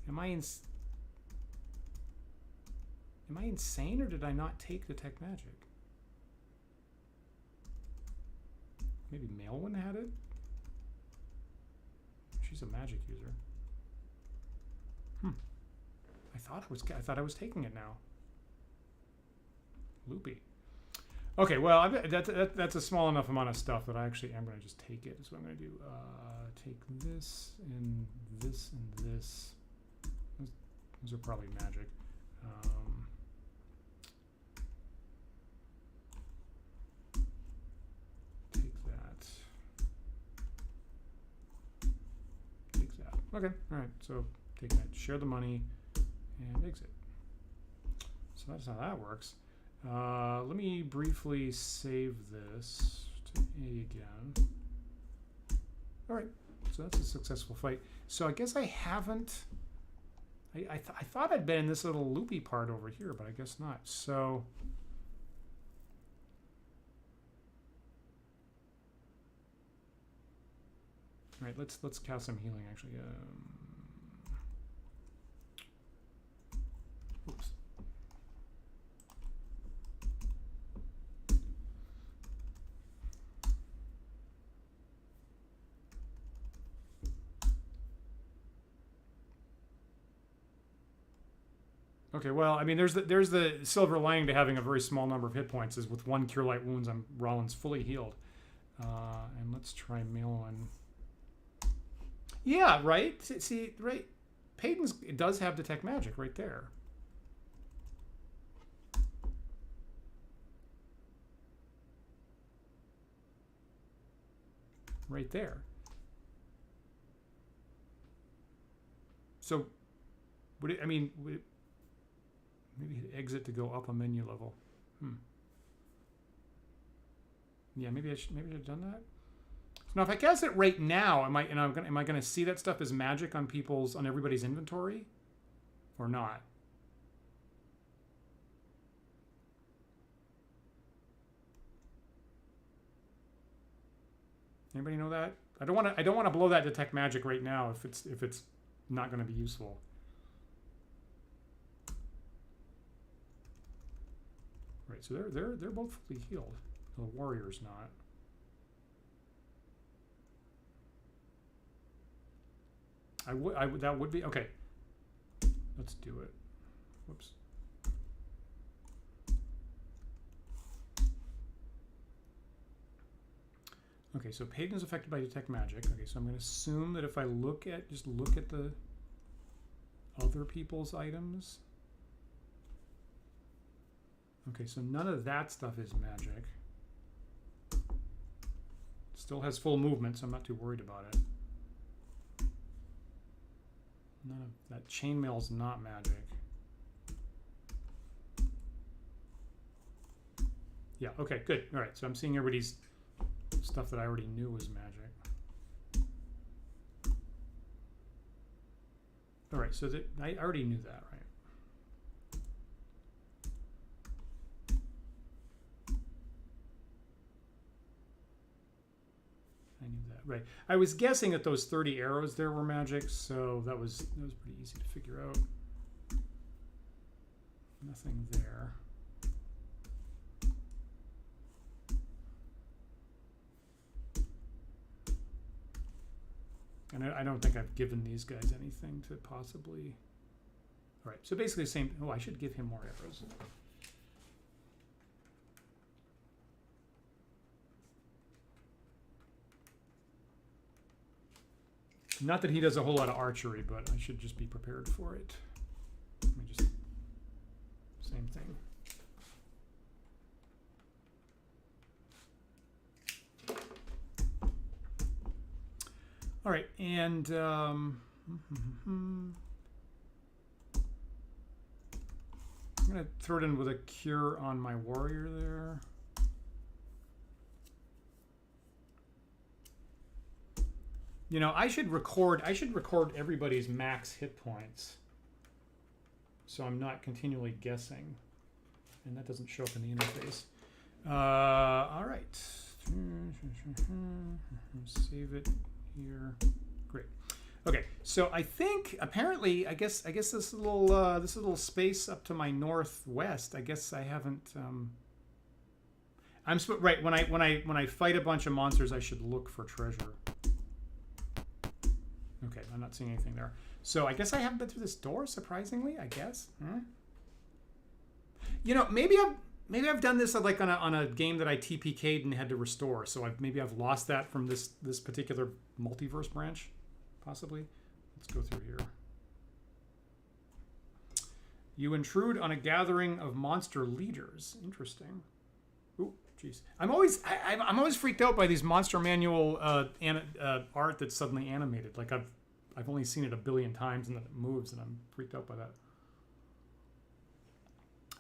Am I insane, or did I not take Detect Magic? Maybe Malwyn had it. She's a magic user. I thought I was taking it now. Loopy. Okay, well, that's a small enough amount of stuff that I actually am going to just take it. So I'm going to do take this and this and this. Those are probably magic. Take that. Take that. Okay, all right. So taking it, share the money, and exit. So that's how that works. Let me briefly save this to A again. All right, so that's a successful fight. So I guess I haven't. I thought I'd been in this little loopy part over here, but I guess not. So. All right, let's cast some healing actually. Oops. Okay, well, I mean, there's the silver lining to having a very small number of hit points is with 1 Cure Light Wounds, Rollins fully healed. And let's try Malin. Yeah, right? See, right? Payton's, it does have Detect Magic right there. Right there. So, would it, I mean, would it, maybe hit exit to go up a menu level. Yeah, maybe I should have done that. So now, if I cast it right now, am I gonna see that stuff as magic on everybody's inventory, or not? Anybody know that? I don't want to blow that Detect Magic right now if it's not going to be useful. Right, so they're both fully healed. The warrior's not. That would be okay. Let's do it. Whoops. Okay, so Payton is affected by Detect Magic. Okay, so I'm going to assume that if I just look at the other people's items. Okay, so none of that stuff is magic. Still has full movement, so I'm not too worried about it. None of that chainmail's not magic. Yeah, okay, good. All right, so I'm seeing everybody's stuff that I already knew was magic. All right, so I already knew that, right? I knew that, right? I was guessing that those 30 arrows there were magic, so that was pretty easy to figure out. Nothing there. And I don't think I've given these guys anything to possibly... All right, so basically the same... Oh, I should give him more arrows. Not that he does a whole lot of archery, but I should just be prepared for it. Let me just... Same thing. All right, and I'm gonna throw it in with a cure on my warrior there. You know, I should record everybody's max hit points, so I'm not continually guessing, and that doesn't show up in the interface. All right, save it here. Great. Okay, so I think apparently I guess this little space up to my northwest. I guess I haven't. Right when I fight a bunch of monsters, I should look for treasure. Okay, I'm not seeing anything there. So I guess I haven't been through this door. Surprisingly, I guess. You know, maybe I've done this like on a game that I TPK'd and had to restore. So maybe I've lost that from this particular multiverse branch, possibly. Let's go through here. You intrude on a gathering of monster leaders. Interesting. Ooh, jeez. I'm always freaked out by these monster manual art that's suddenly animated. Like I've only seen it a billion times and then it moves, and I'm freaked out by that.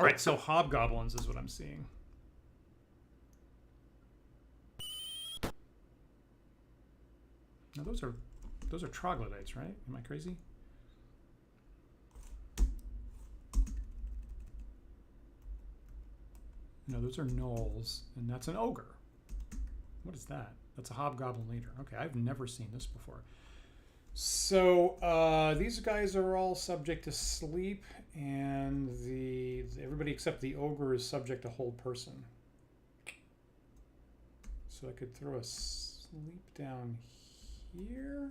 All right, so hobgoblins is what I'm seeing. Now those are troglodytes, right? Am I crazy? No, those are gnolls, and that's an ogre. What is that? That's a hobgoblin leader. Okay, I've never seen this before. So these guys are all subject to sleep, and everybody except the ogre is subject to hold person. So I could throw a sleep down here.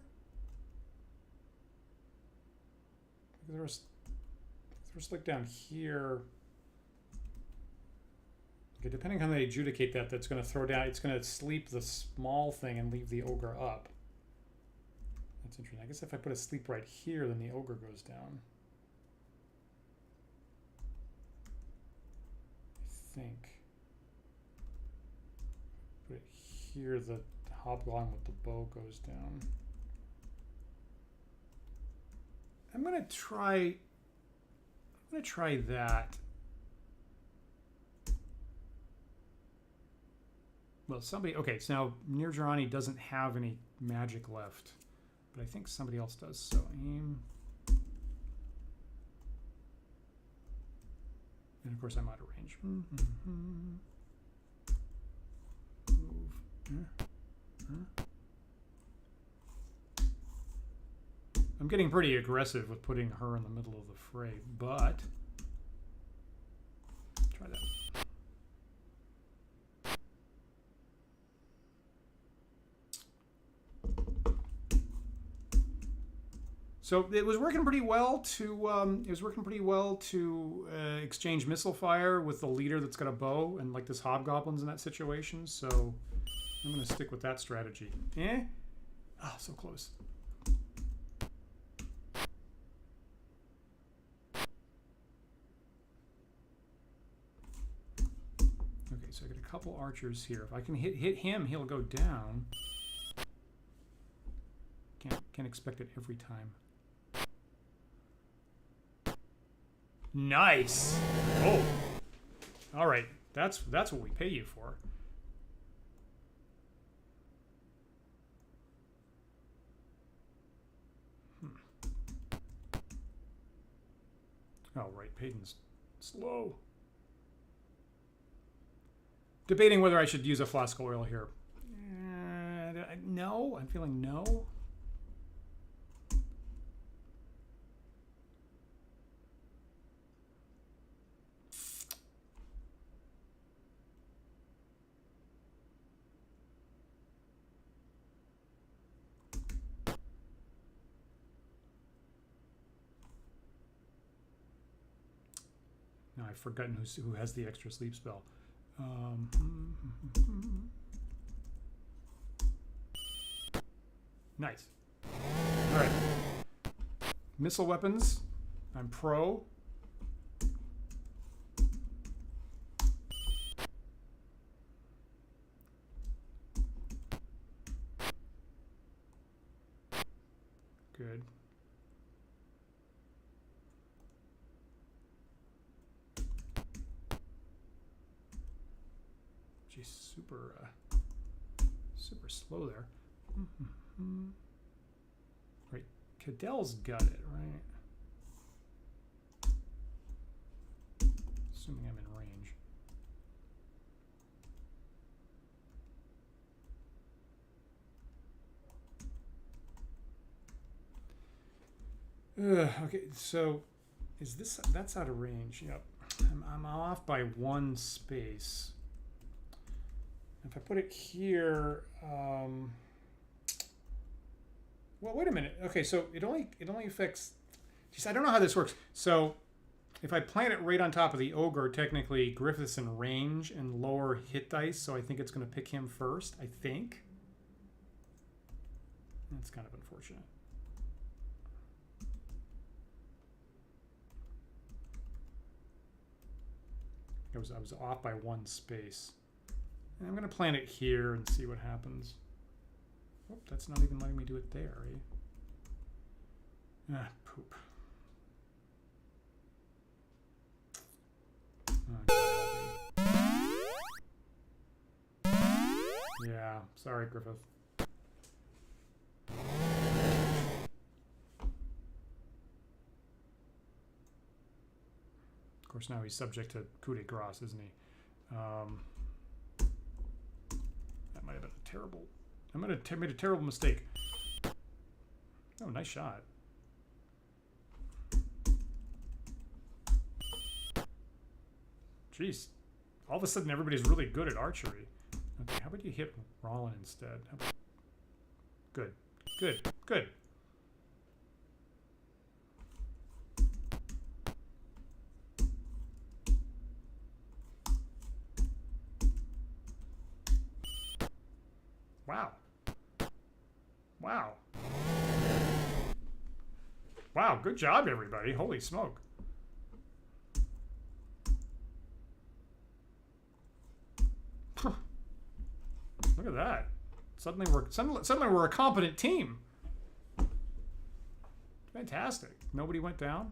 First look down here. Okay, depending on how they adjudicate that, that's going to throw down. It's going to sleep the small thing and leave the ogre up. That's interesting. I guess if I put a sleep right here, then the ogre goes down. I think. Put it here, the hobgoblin with the bow goes down. I'm gonna try that. Well, somebody, okay, so now Nirjarani doesn't have any magic left, but I think somebody else does, so aim. And of course I'm out of range. Move. I'm getting pretty aggressive with putting her in the middle of the fray, but try that. So it was working pretty well to exchange missile fire with the leader that's got a bow and like this hobgoblins in that situation. So I'm going to stick with that strategy. Eh? Ah, so close. Okay, so I got a couple archers here. If I can hit him, he'll go down. Can't expect it every time. Nice. Oh. All right. That's what we pay you for. Oh, right. Payton's slow. Debating whether I should use a flask of oil here. No. I'm feeling no. Now I've forgotten who has the extra sleep spell. Nice. All right. Missile weapons. I'm pro. Good. She's super slow there. Right, Cadell's got it, right? Assuming I'm in range. Okay, so is this, that's out of range? Yep. I'm off by one space. If I put it here, well, wait a minute. Okay, so it only affects. Geez, I don't know how this works. So if I plant it right on top of the ogre, technically Griffith's in range and lower hit dice, so I think it's going to pick him first. I think. That's kind of unfortunate. I was off by one space. And I'm going to plant it here and see what happens. Oh, that's not even letting me do it there, eh? Ah, poop. Oh, yeah, sorry, Griffith. Of course, now he's subject to coup de grace, isn't he? That might have been a terrible... I might have made a terrible mistake. Oh, nice shot. Jeez. All of a sudden, everybody's really good at archery. Okay, how about you hit Rollin instead? Good. Good. Good. Wow. Wow. Wow, good job, everybody. Holy smoke. Look at that. Suddenly we're a competent team. Fantastic. Nobody went down.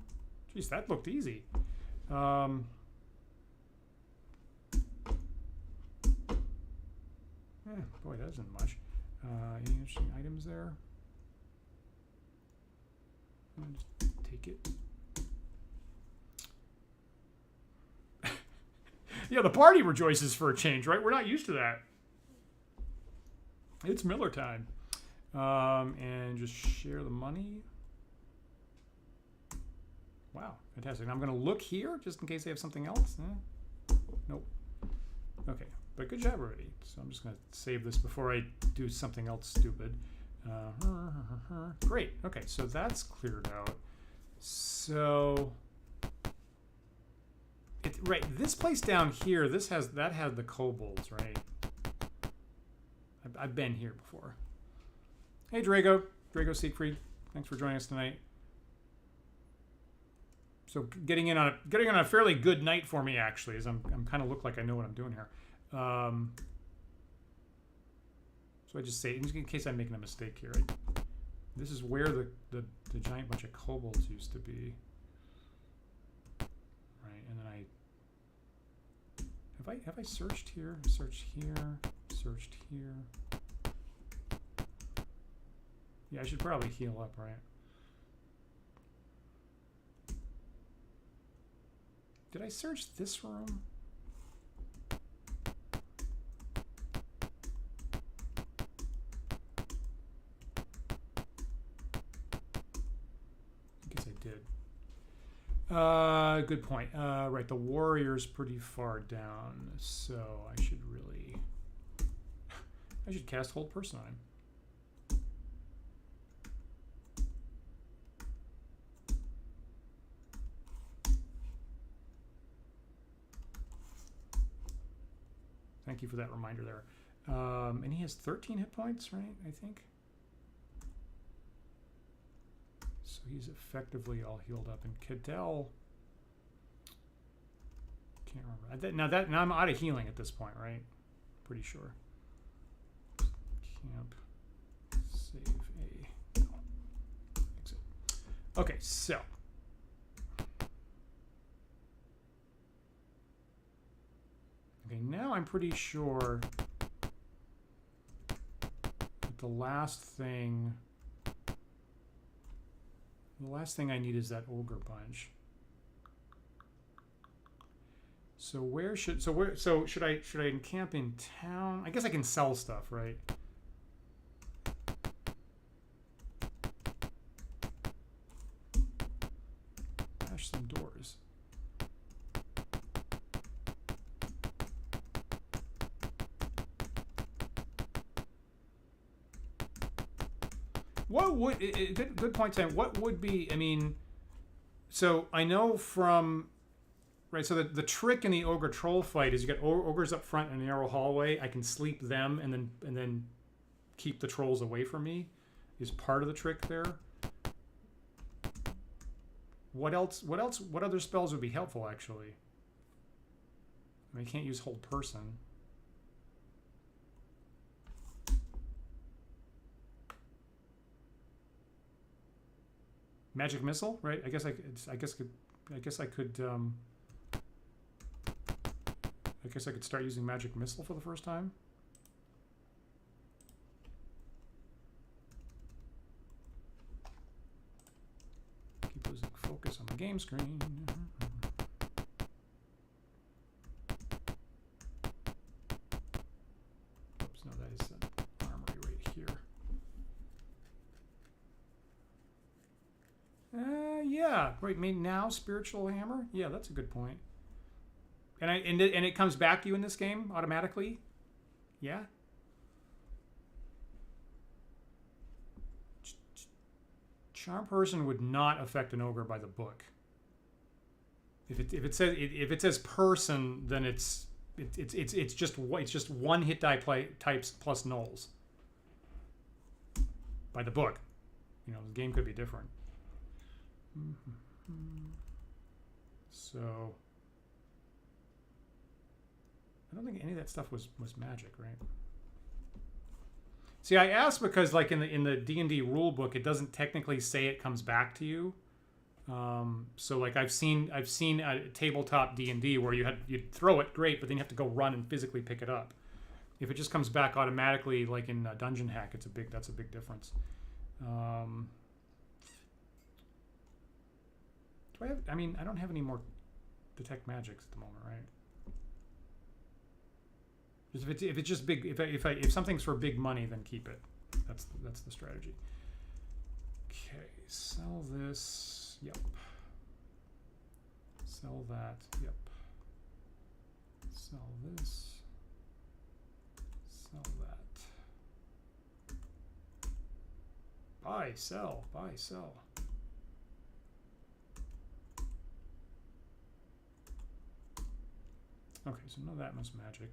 Jeez, that looked easy. Yeah, boy, that isn't much. Any interesting items there? I'll just take it. Yeah, the party rejoices for a change, right? We're not used to that. It's Miller time. And just share the money. Wow, fantastic. Now I'm going to look here just in case they have something else. Nope. Okay, but good job already. So I'm just going to save this before I do something else stupid. Great. Okay, so that's cleared out. So, right, this place down here, that had the kobolds, right? I've been here before. Hey, Drago Siegfried. Thanks for joining us tonight. So getting in on a fairly good night for me, actually, as I'm kind of look like I know what I'm doing here. So I just say, in case I'm making a mistake here, this is where the giant bunch of kobolds used to be, right? And then have I searched here? Searched here? Searched here? Yeah, I should probably heal up, right? Did I search this room? I guess I did. Good point. Right, the warrior's pretty far down, so I should cast Hold Person on him. Thank you for that reminder there. And he has 13 hit points, right? I think. So he's effectively all healed up. And Cadell, can't remember. Now I'm out of healing at this point, right? Pretty sure. Camp. Save a. Exit. Okay, so. Okay, now I'm pretty sure that the last thing I need is that ogre bunch. So should I encamp in town? I guess I can sell stuff, right? Bash some doors. What would good point, Sam? What would be? I mean, so I know from right. So the trick in the ogre troll fight is you got ogres up front in a narrow hallway. I can sleep them and then keep the trolls away from me. Is part of the trick there. What else? What other spells would be helpful? Actually, I mean, I can't use Hold Person. Magic missile, right? I guess I could start using magic missile for the first time. Keep losing focus on the game screen. Oops, no, that is armory right here. Yeah, right. I mean, now spiritual hammer. Yeah, that's a good point. And it comes back to you in this game automatically. Yeah. Charm Person would not affect an ogre by the book. If it says person, then it's just one hit die types plus nulls. by the book. You know, the game could be different. So I don't think any of that stuff was magic, right? See, I asked because like in the D&D rule book, it doesn't technically say it comes back to you. So like I've seen a tabletop D&D where you'd throw it, great, but then you have to go run and physically pick it up. If it just comes back automatically, like in Dungeon Hack, that's a big difference. I don't have any more detect magics at the moment, right? Just if it's just big, if something's for big money, then keep it. That's the strategy. Okay, sell this. Yep. Sell that. Yep. Sell this. Sell that. Buy, sell, buy, sell. Okay, so none of that was magic.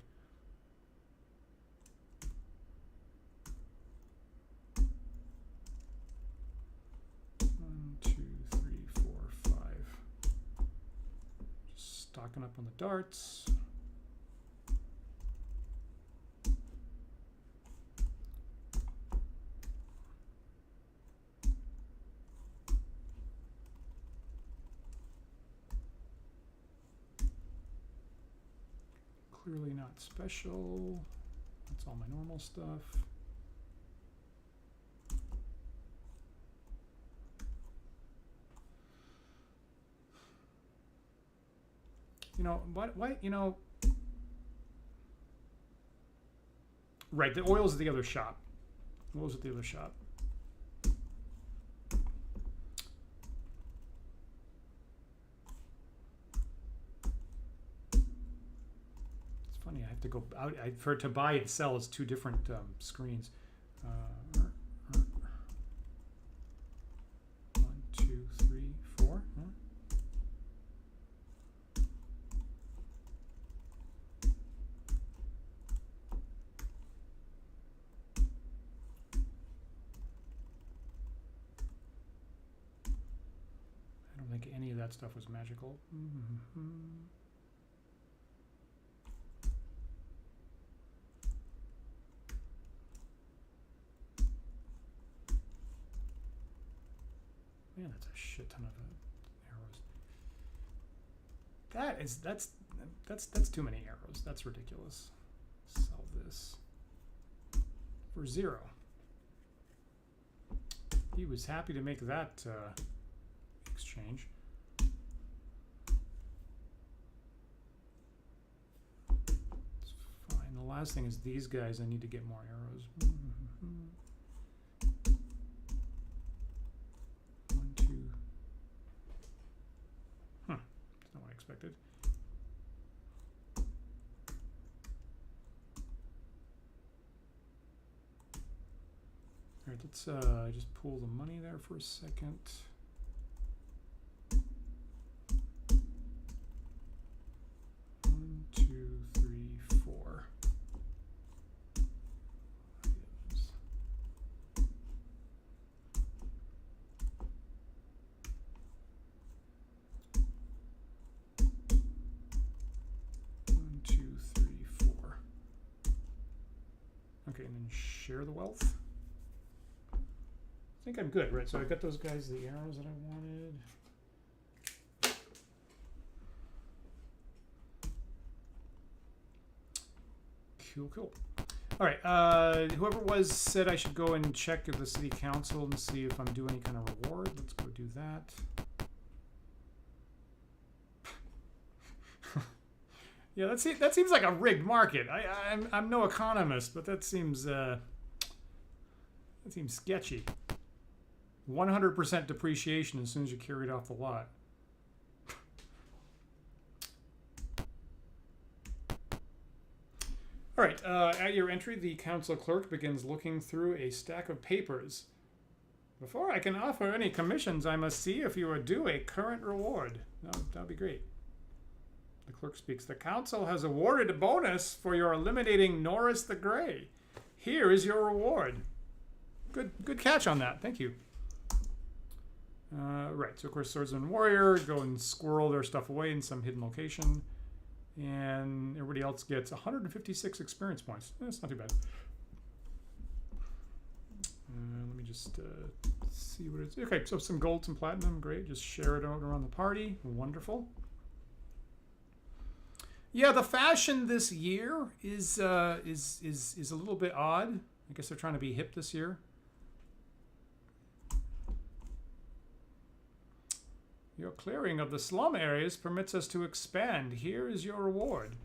Stocking up on the darts. Clearly not special. That's all my normal stuff. You know, why, you know, right, the oil's at the other shop. The oil's at the other shop. It's funny, I have to go out, for to buy and sell, it's two different screens. 1, 2, 3, 4. Huh? Any of that stuff was magical. Man, that's a shit ton of arrows. That's too many arrows. That's ridiculous. Sell this for 0. He was happy to make that exchange. The last thing is these guys, I need to get more arrows. 1, 2. Huh. That's not what I expected. All right, let's just pull the money there for a second. Share the wealth. I think I'm good, right? So I got those guys, the arrows that I wanted. Cool. All right. Whoever was said I should go and check with the city council and see if I'm due any kind of reward. Let's go do that. Yeah, that seems like a rigged market. I'm no economist, but that seems sketchy. 100% depreciation as soon as you carry it off the lot. All right, at your entry, the council clerk begins looking through a stack of papers. Before I can offer any commissions, I must see if you are due a current reward. That'd be great. The clerk speaks. The council has awarded a bonus for your eliminating Norris the Grey. Here is your reward. Good catch on that. Thank you. Right, so of course Swordsman and Warrior go and squirrel their stuff away in some hidden location. And everybody else gets 156 experience points. That's not too bad. Let me just see what it's... Okay, so some gold, some platinum. Great, just share it out around the party. Wonderful. Yeah, the fashion this year is a little bit odd. I guess they're trying to be hip this year. Your clearing of the slum areas permits us to expand. Here is your reward.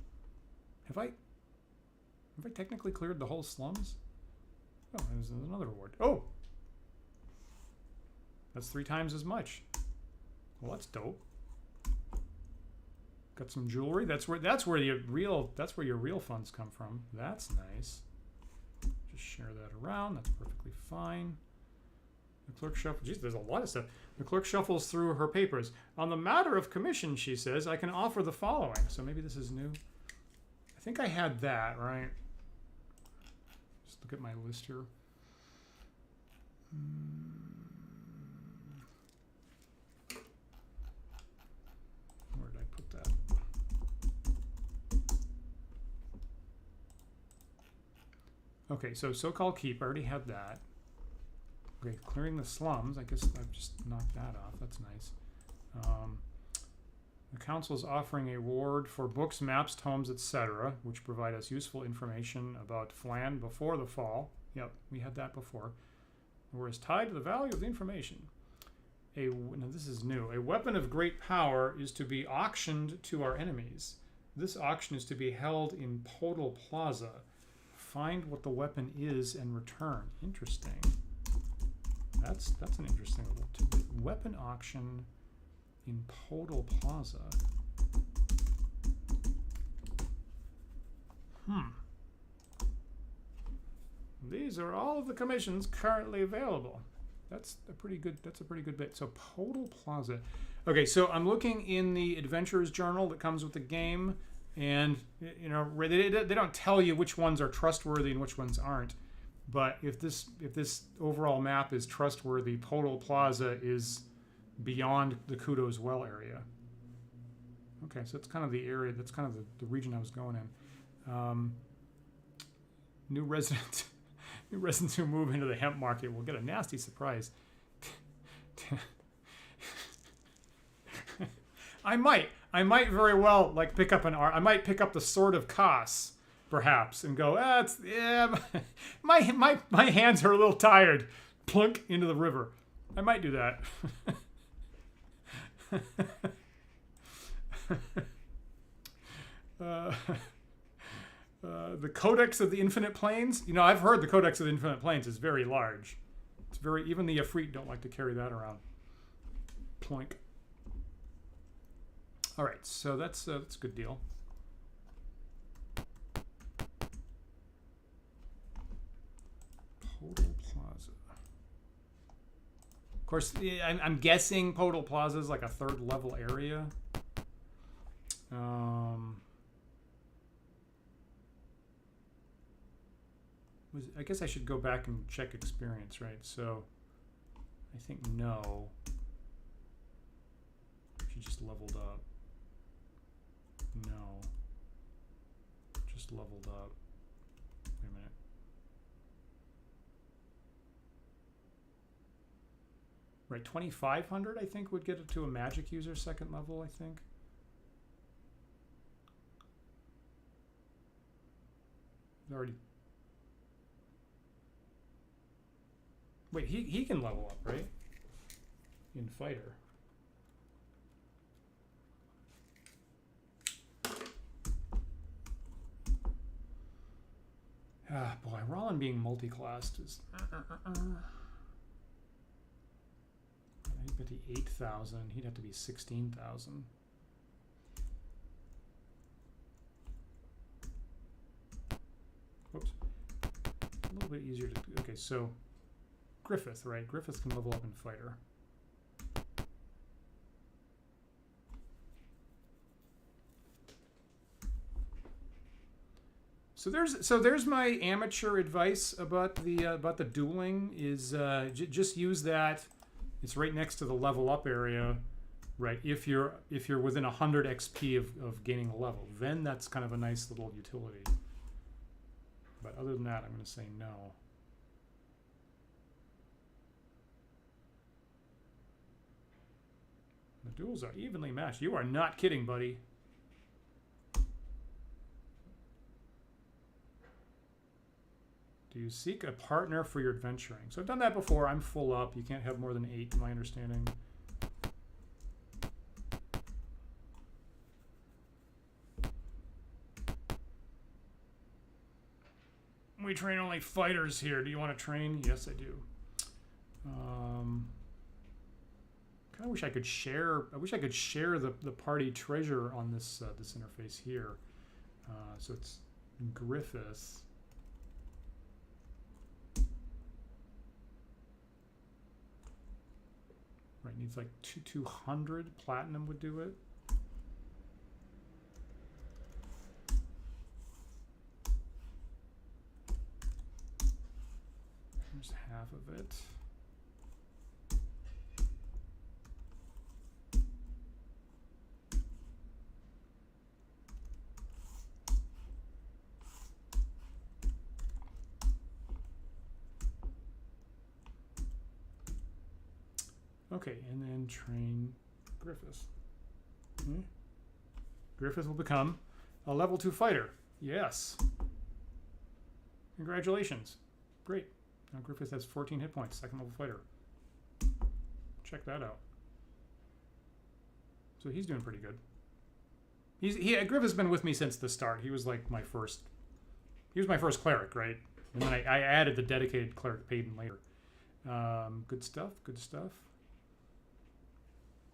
Have I technically cleared the whole slums? Oh, there's another reward. Oh! That's 3 times as much. Well, that's dope. Got some jewelry. That's where your real funds come from. That's nice. Just share that around. That's perfectly fine. The clerk shuffles. Geez, there's a lot of stuff. The clerk shuffles through her papers. On the matter of commission, she says, I can offer the following. So maybe this is new. I think I had that, right? Just look at my list here. Where did I put that? Okay, so so-called keep. I already had that. Okay, clearing the slums. I guess I've just knocked that off. That's nice. The council is offering a reward for books, maps, tomes, etc., which provide us useful information about Phlan before the fall. Yep, we had that before. Whereas tied to the value of the information. Now this is new. A weapon of great power is to be auctioned to our enemies. This auction is to be held in Podal Plaza. Find what the weapon is and return. Interesting. That's an interesting little tidbit. Weapon auction in Podal Plaza. These are all of the commissions currently available. That's a pretty good bit. So Podal Plaza. Okay, so I'm looking in the adventurer's journal that comes with the game, and you know they don't tell you which ones are trustworthy and which ones aren't. But if this overall map is trustworthy, Podal Plaza is beyond the Kudos Well area. Okay, so that's kind of the area, that's kind of the region I was going in. New residents who move into the hemp market will get a nasty surprise. I might very well like pick up I might pick up the Sword of Kos, perhaps, and go, my hands are a little tired. Plunk into the river. I might do that. The Codex of the Infinite Planes. You know, I've heard the Codex of the Infinite Planes is very large. It's very, even the Ifrit don't like to carry that around. Ploink. All right, so that's a good deal. Podal Plaza. Of course, I'm guessing Podal Plaza is like a 3rd level area. I guess I should go back and check experience, right? So I think no. She just leveled up. No. Just leveled up. Wait a minute. Right, 2,500 I think would get it to a magic user 2nd level, I think. Already. Wait, he can level up, right? In fighter. Ah, boy, Rollin being multi-classed is... He'd be 8,000. He'd have to be 16,000. Whoops. A little bit easier to... Okay, so... Griffith, right? Griffith can level up in fighter. there's my amateur advice about the dueling is just use that. It's right next to the level up area, right? If you're within 100 XP of gaining a level, then that's kind of a nice little utility. But other than that, I'm going to say no. The duels are evenly matched. You are not kidding, buddy. Do you seek a partner for your adventuring? So I've done that before. I'm full up. You can't have more than 8, to my understanding. We train only fighters here. Do you want to train? Yes, I do. Kind of wish I could share. I wish I could share the party treasure on this this interface here. So it's Griffith. Right, needs like 200 platinum would do it. There's half of it. Okay, and then train Griffith. Hmm? Griffith will become a level 2 fighter. Yes. Congratulations. Great. Now Griffith has 14 hit points, second level fighter. Check that out. So he's doing pretty good. Griffith's been with me since the start. He was like my first. He was my first cleric, right? And then I added the dedicated cleric Payden later. Good stuff. Good stuff.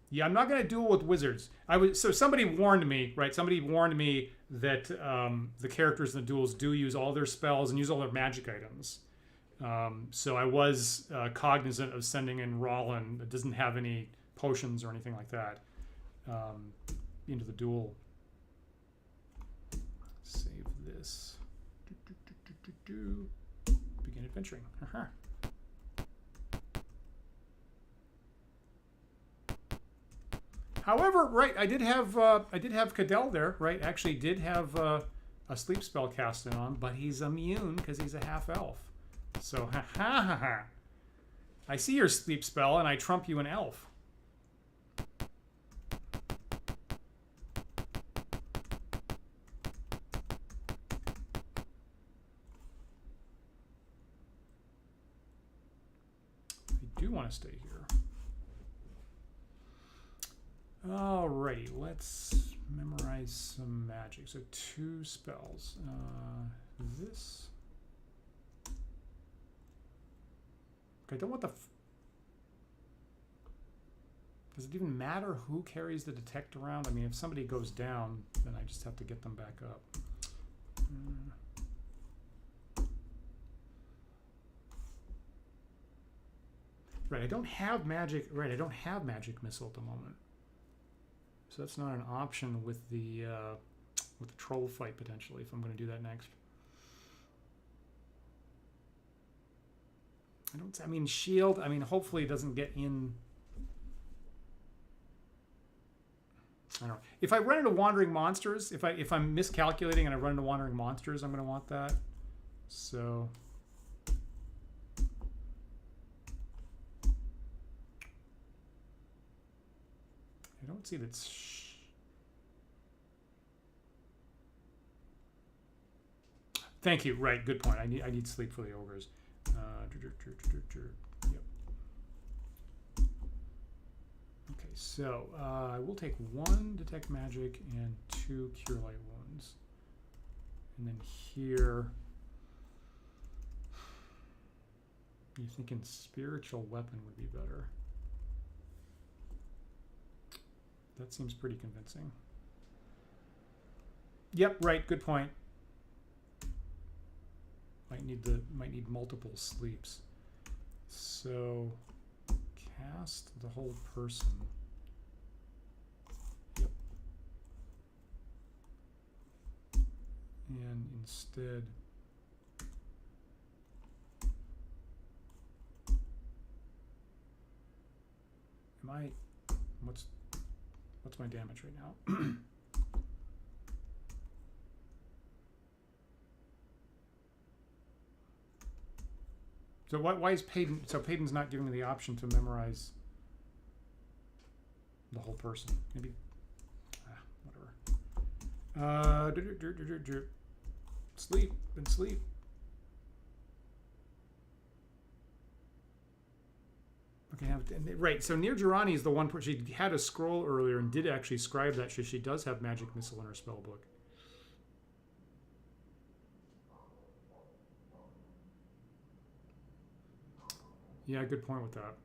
Yeah, I'm not going to duel with wizards. So somebody warned me, right? Somebody warned me that the characters in the duels do use all their spells and use all their magic items. So I was cognizant of sending in Rollin that doesn't have any potions or anything like that into the duel. Save this. Begin adventuring. However, right, I did have Cadell there, right? Actually, did have a sleep spell casted on, but he's immune because he's a half elf. So, I see your sleep spell, and I trump you an elf. I do want to stay here. Alrighty, let's memorize some magic. So 2 spells. This. Okay, I don't want the. Does it even matter who carries the detect around? I mean, if somebody goes down, then I just have to get them back up. Right, I don't have magic. Right, I don't have magic missile at the moment. So that's not an option with the troll fight potentially if I'm going to do that next. I mean shield. I mean hopefully it doesn't get in. I don't know. If I run into wandering monsters, if I'm miscalculating and I run into wandering monsters, I'm going to want that. So. I don't see that. Thank you. Right. Good point. I need sleep for the ogres. Yep. Okay. So I will take 1 detect magic and 2 cure light wounds, and then here. You're thinking spiritual weapon would be better. That seems pretty convincing. Yep, right, good point. Might need multiple sleeps. So cast the whole person. Yep. And instead, what's my damage right now? So why is Payden? So Payden's not giving me the option to memorize the whole person. Maybe whatever. Sleep and sleep. Okay, right. So Near Jirani is the one where she had a scroll earlier and did actually scribe that she does have magic missile in her spell book. Yeah, good point with that.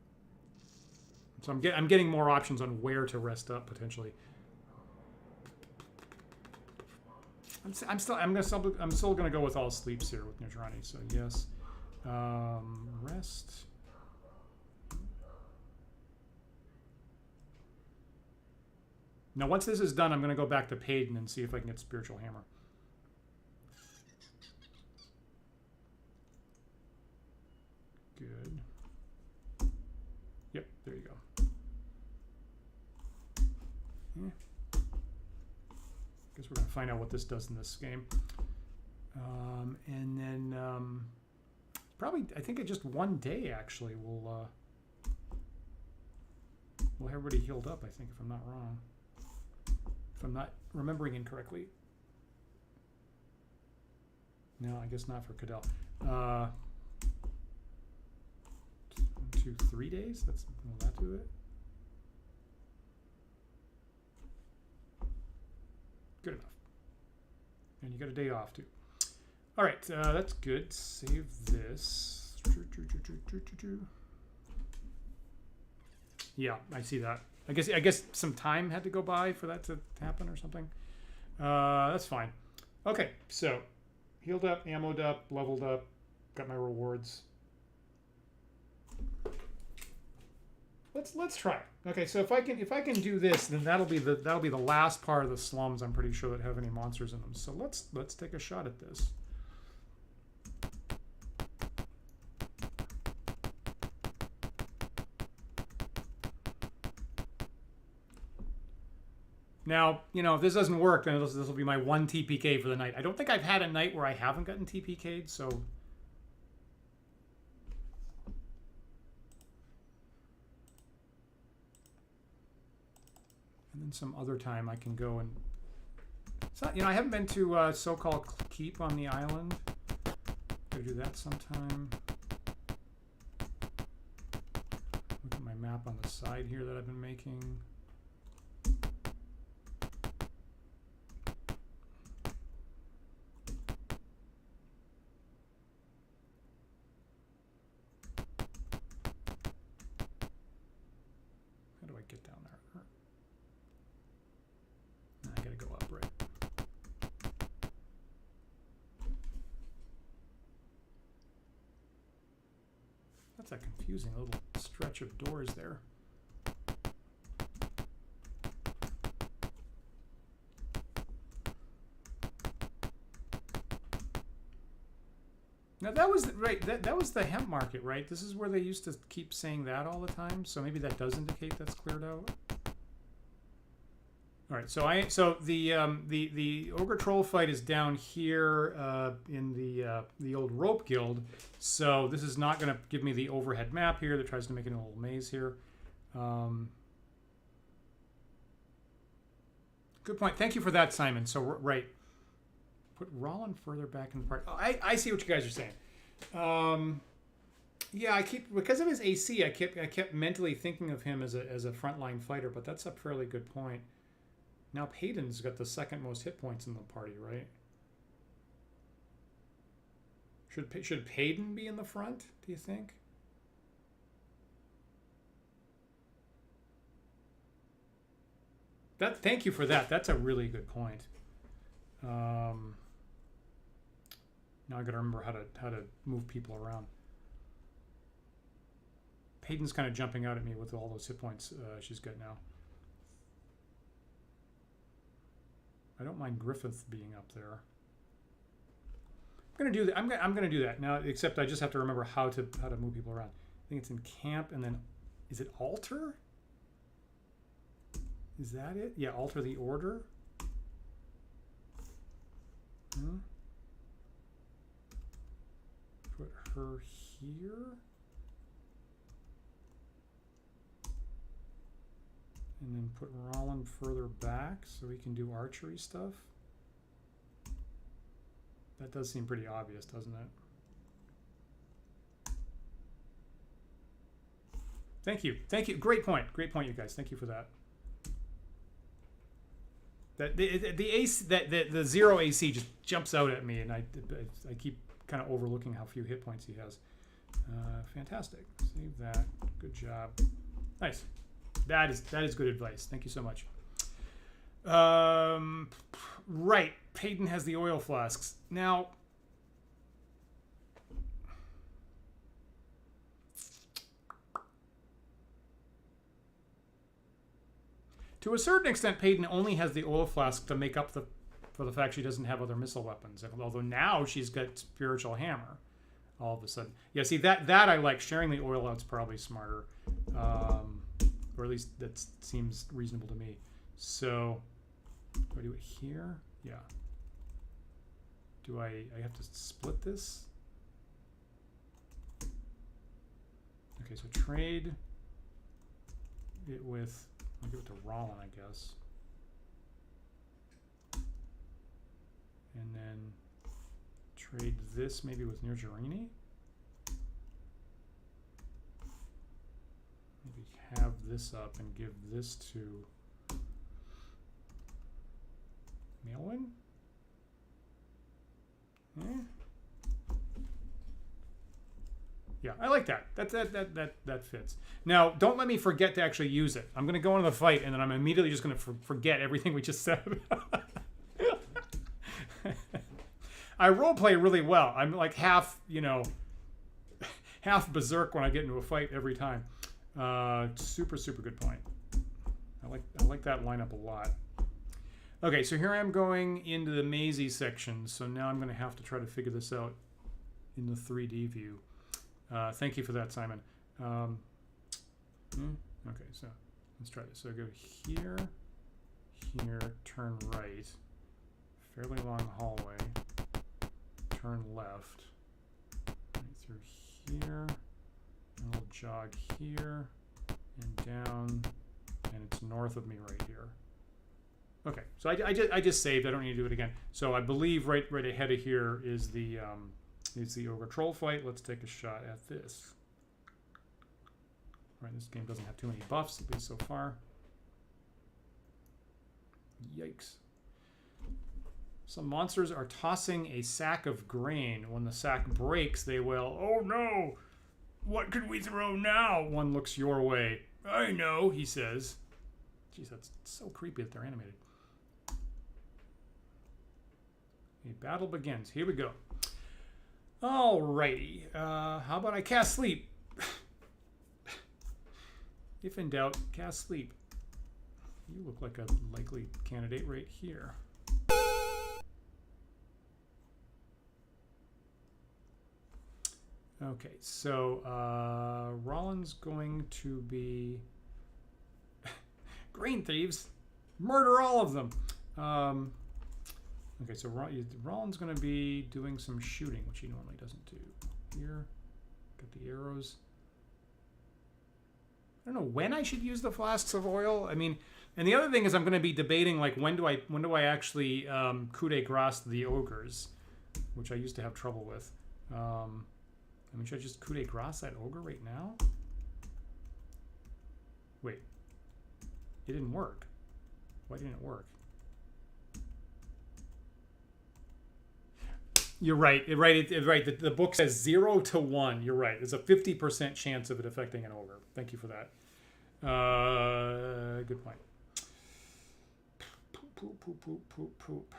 So I'm getting more options on where to rest up potentially. I'm still gonna go with all sleeps here with Nijrani. So yes, rest. Now once this is done, I'm gonna go back to Payden and see if I can get Spiritual Hammer. Good. Yep, there you go. Yeah. Guess we're gonna find out what this does in this game. And then probably, I think just one day actually we'll have everybody healed up, I think, if I'm not wrong. If I'm not remembering incorrectly. No, I guess not for Cadell. 1, 2, 3 days? Will that do it? Good enough. And you got a day off too. All right, that's good. Save this. Yeah, I see that. I guess some time had to go by for that to happen or something. That's fine. Okay, so healed up, ammoed up, leveled up, got my rewards. Let's try it. Okay, so if I can do this, then that'll be the last part of the slums. I'm pretty sure that have any monsters in them. So let's take a shot at this. Now, if this doesn't work, then this will be my 1 TPK for the night. I don't think I've had a night where I haven't gotten TPK'd, so. And then some other time I can go and. So, I haven't been to so-called Keep on the island. Go do that sometime. Look at my map on the side here that I've been making. That's a confusing little stretch of doors there. Now that was right. That was the hemp market, right? This is where they used to keep saying that all the time. So maybe that does indicate that's cleared out. All right. So the ogre troll fight is down here in the old rope guild. So this is not going to give me the overhead map here that tries to make it a little maze here. Good point. Thank you for that, Simon. So right. Put Rollin further back in the party. Oh, I see what you guys are saying. Yeah, I keep, because of his AC, I kept mentally thinking of him as a frontline fighter, but that's a fairly good point. Now Payden's got the second most hit points in the party, right? Should Payden be in the front, do you think? Thank you for that. That's a really good point. Now I got to remember how to move people around. Payden's kind of jumping out at me with all those hit points she's got now. I don't mind Griffith being up there. gonna do that. I'm gonna do that now. Except I just have to remember how to move people around. I think it's in camp, and then is it alter? Is that it? Yeah, alter the order. Put her here. And then put Roland further back so we can do archery stuff. That does seem pretty obvious, doesn't it? Thank you. Thank you. Great point. Great point, you guys. Thank you for that. That the 0 AC just jumps out at me, and I keep kind of overlooking how few hit points he has. Fantastic. Save that. Good job. Nice. That is good advice. Thank you so much. Right. Peyton has the oil flasks. Now, to a certain extent, Peyton only has the oil flask to make up for the fact she doesn't have other missile weapons. Although now she's got spiritual hammer. All of a sudden, yeah. See that I like. Sharing the oil out's probably smarter, or at least that seems reasonable to me. So, do I do it here? Yeah. Do I have to split this? Okay, so trade it with. I'll give it to Rollin, I guess. And then trade this maybe with Nirjarini. Maybe have this up and give this to Maelwyn. Yeah, I like that. That fits. Now, don't let me forget to actually use it. I'm going to go into the fight, and then I'm immediately just going to forget everything we just said. I roleplay really well. I'm like half berserk when I get into a fight every time. Super good point. I like that lineup a lot. Okay, so here I'm going into the Maisie section. So now I'm going to have to try to figure this out in the 3D view. Thank you for that, Simon. Okay, so let's try this. So I go here, turn right, fairly long hallway, turn left, right through here, and we'll jog here, and down, and it's north of me right here. Okay, so I just saved. I don't need to do it again. So I believe right ahead of here is the ogre troll fight. Let's take a shot at this. Right, this game doesn't have too many buffs, at least so far. Yikes. Some monsters are tossing a sack of grain. When the sack breaks, they wail, "Oh no! What could we throw now?" One looks your way. "I know," he says. Jeez, that's so creepy that they're animated. A battle begins. Here we go. Alrighty. How about I cast sleep? If in doubt, cast sleep. You look like a likely candidate right here. Okay, so Rollins going to be grain thieves. Murder all of them. Okay, so Rollins going to be doing some shooting, which he normally doesn't do. Here, got the arrows. I don't know when I should use the flasks of oil. I mean, and the other thing is I'm going to be debating like when do I actually coup de grace the ogres, which I used to have trouble with. I mean, should I just coup de grace that ogre right now? Wait, it didn't work. Why didn't it work? You're right. Right. The book says 0 to 1. You're right. There's a 50% chance of it affecting an ogre. Thank you for that. Good point. Poop.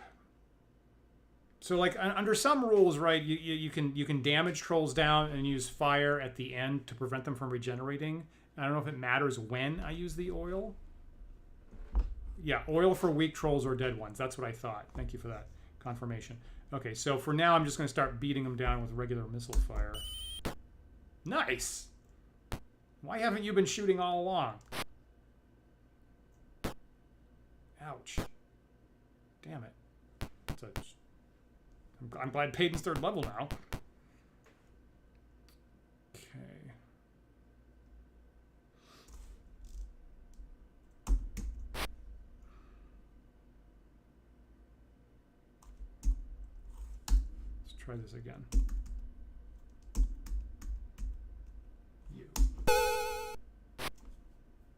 So, like under some rules, right? You can damage trolls down and use fire at the end to prevent them from regenerating. I don't know if it matters when I use the oil. Yeah, oil for weak trolls or dead ones. That's what I thought. Thank you for that confirmation. Okay, so for now, I'm just going to start beating them down with regular missile fire. Nice! Why haven't you been shooting all along? Ouch. Damn it. I'm glad Payton's 3rd level now. Okay. Let's try this again. You.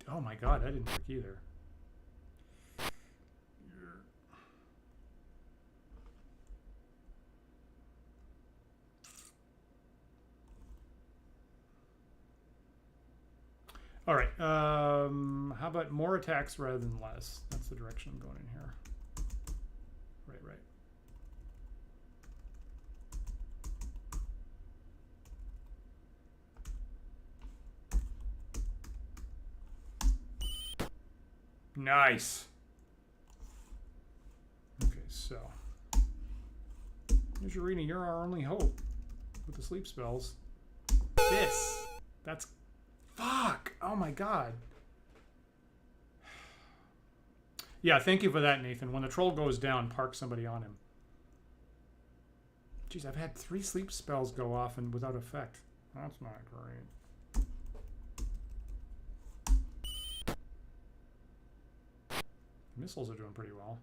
Oh my god, that didn't work either. All right. How about more attacks rather than less? That's the direction I'm going in here. Right. Nice. Okay, so Arena, you're our only hope with the sleep spells. That's fuck. Oh my god. Yeah, thank you for that, Nathan. When the troll goes down, park somebody on him. Jeez, I've had 3 sleep spells go off and without effect. That's not great. Missiles are doing pretty well.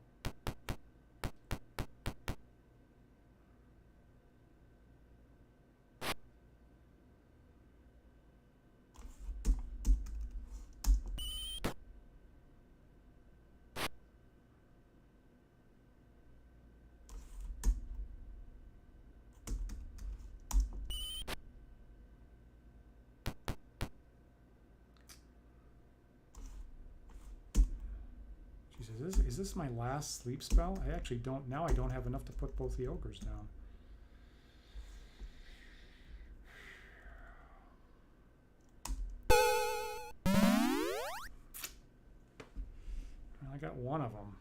Is this my last sleep spell? I actually don't. Now I don't have enough to put both the ogres down. I got one of them.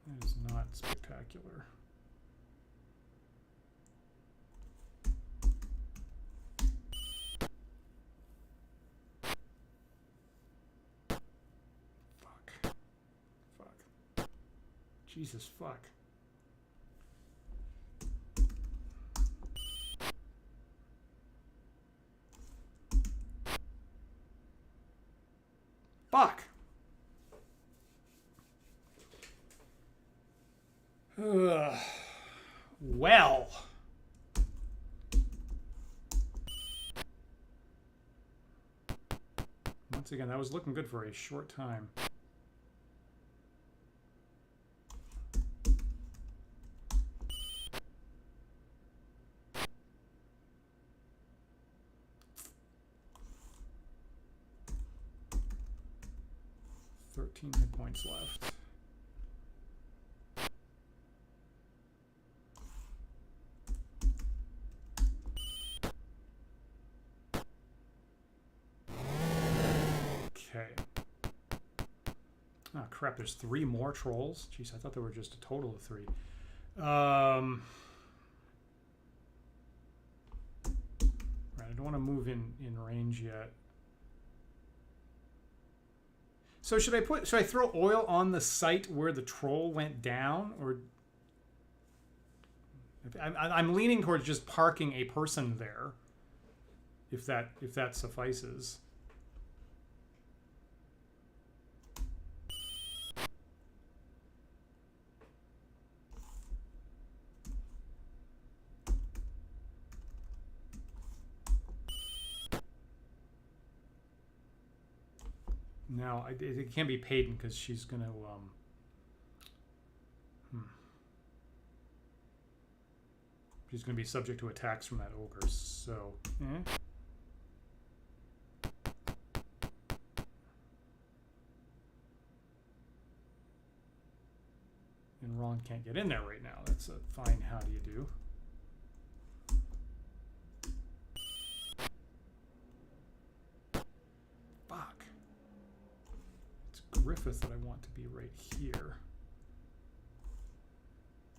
That is not spectacular. Jesus fuck. Fuck. Well. Once again, that was looking good for a short time. Hit points left. Okay. Oh crap, there's 3 more trolls? Jeez, I thought there were just a total of 3. Right, I don't want to move in range yet. So should I throw oil on the site where the troll went down, or I'm leaning towards just parking a person there, if that suffices. Now, it can't be Payton because she's going to... She's going to be subject to attacks from that ogre, so... And Ron can't get in there right now. That's a fine how do you do. Fuck. It's Griffith that I want to be right here.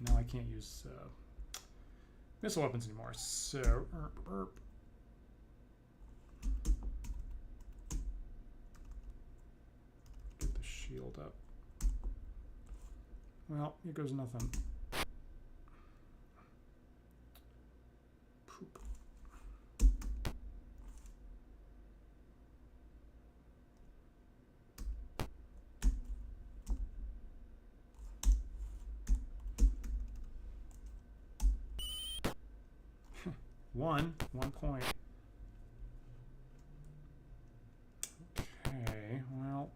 now I can't use missile weapons anymore. So, get the shield up. Well, here goes nothing. Poop. One point. Okay, well,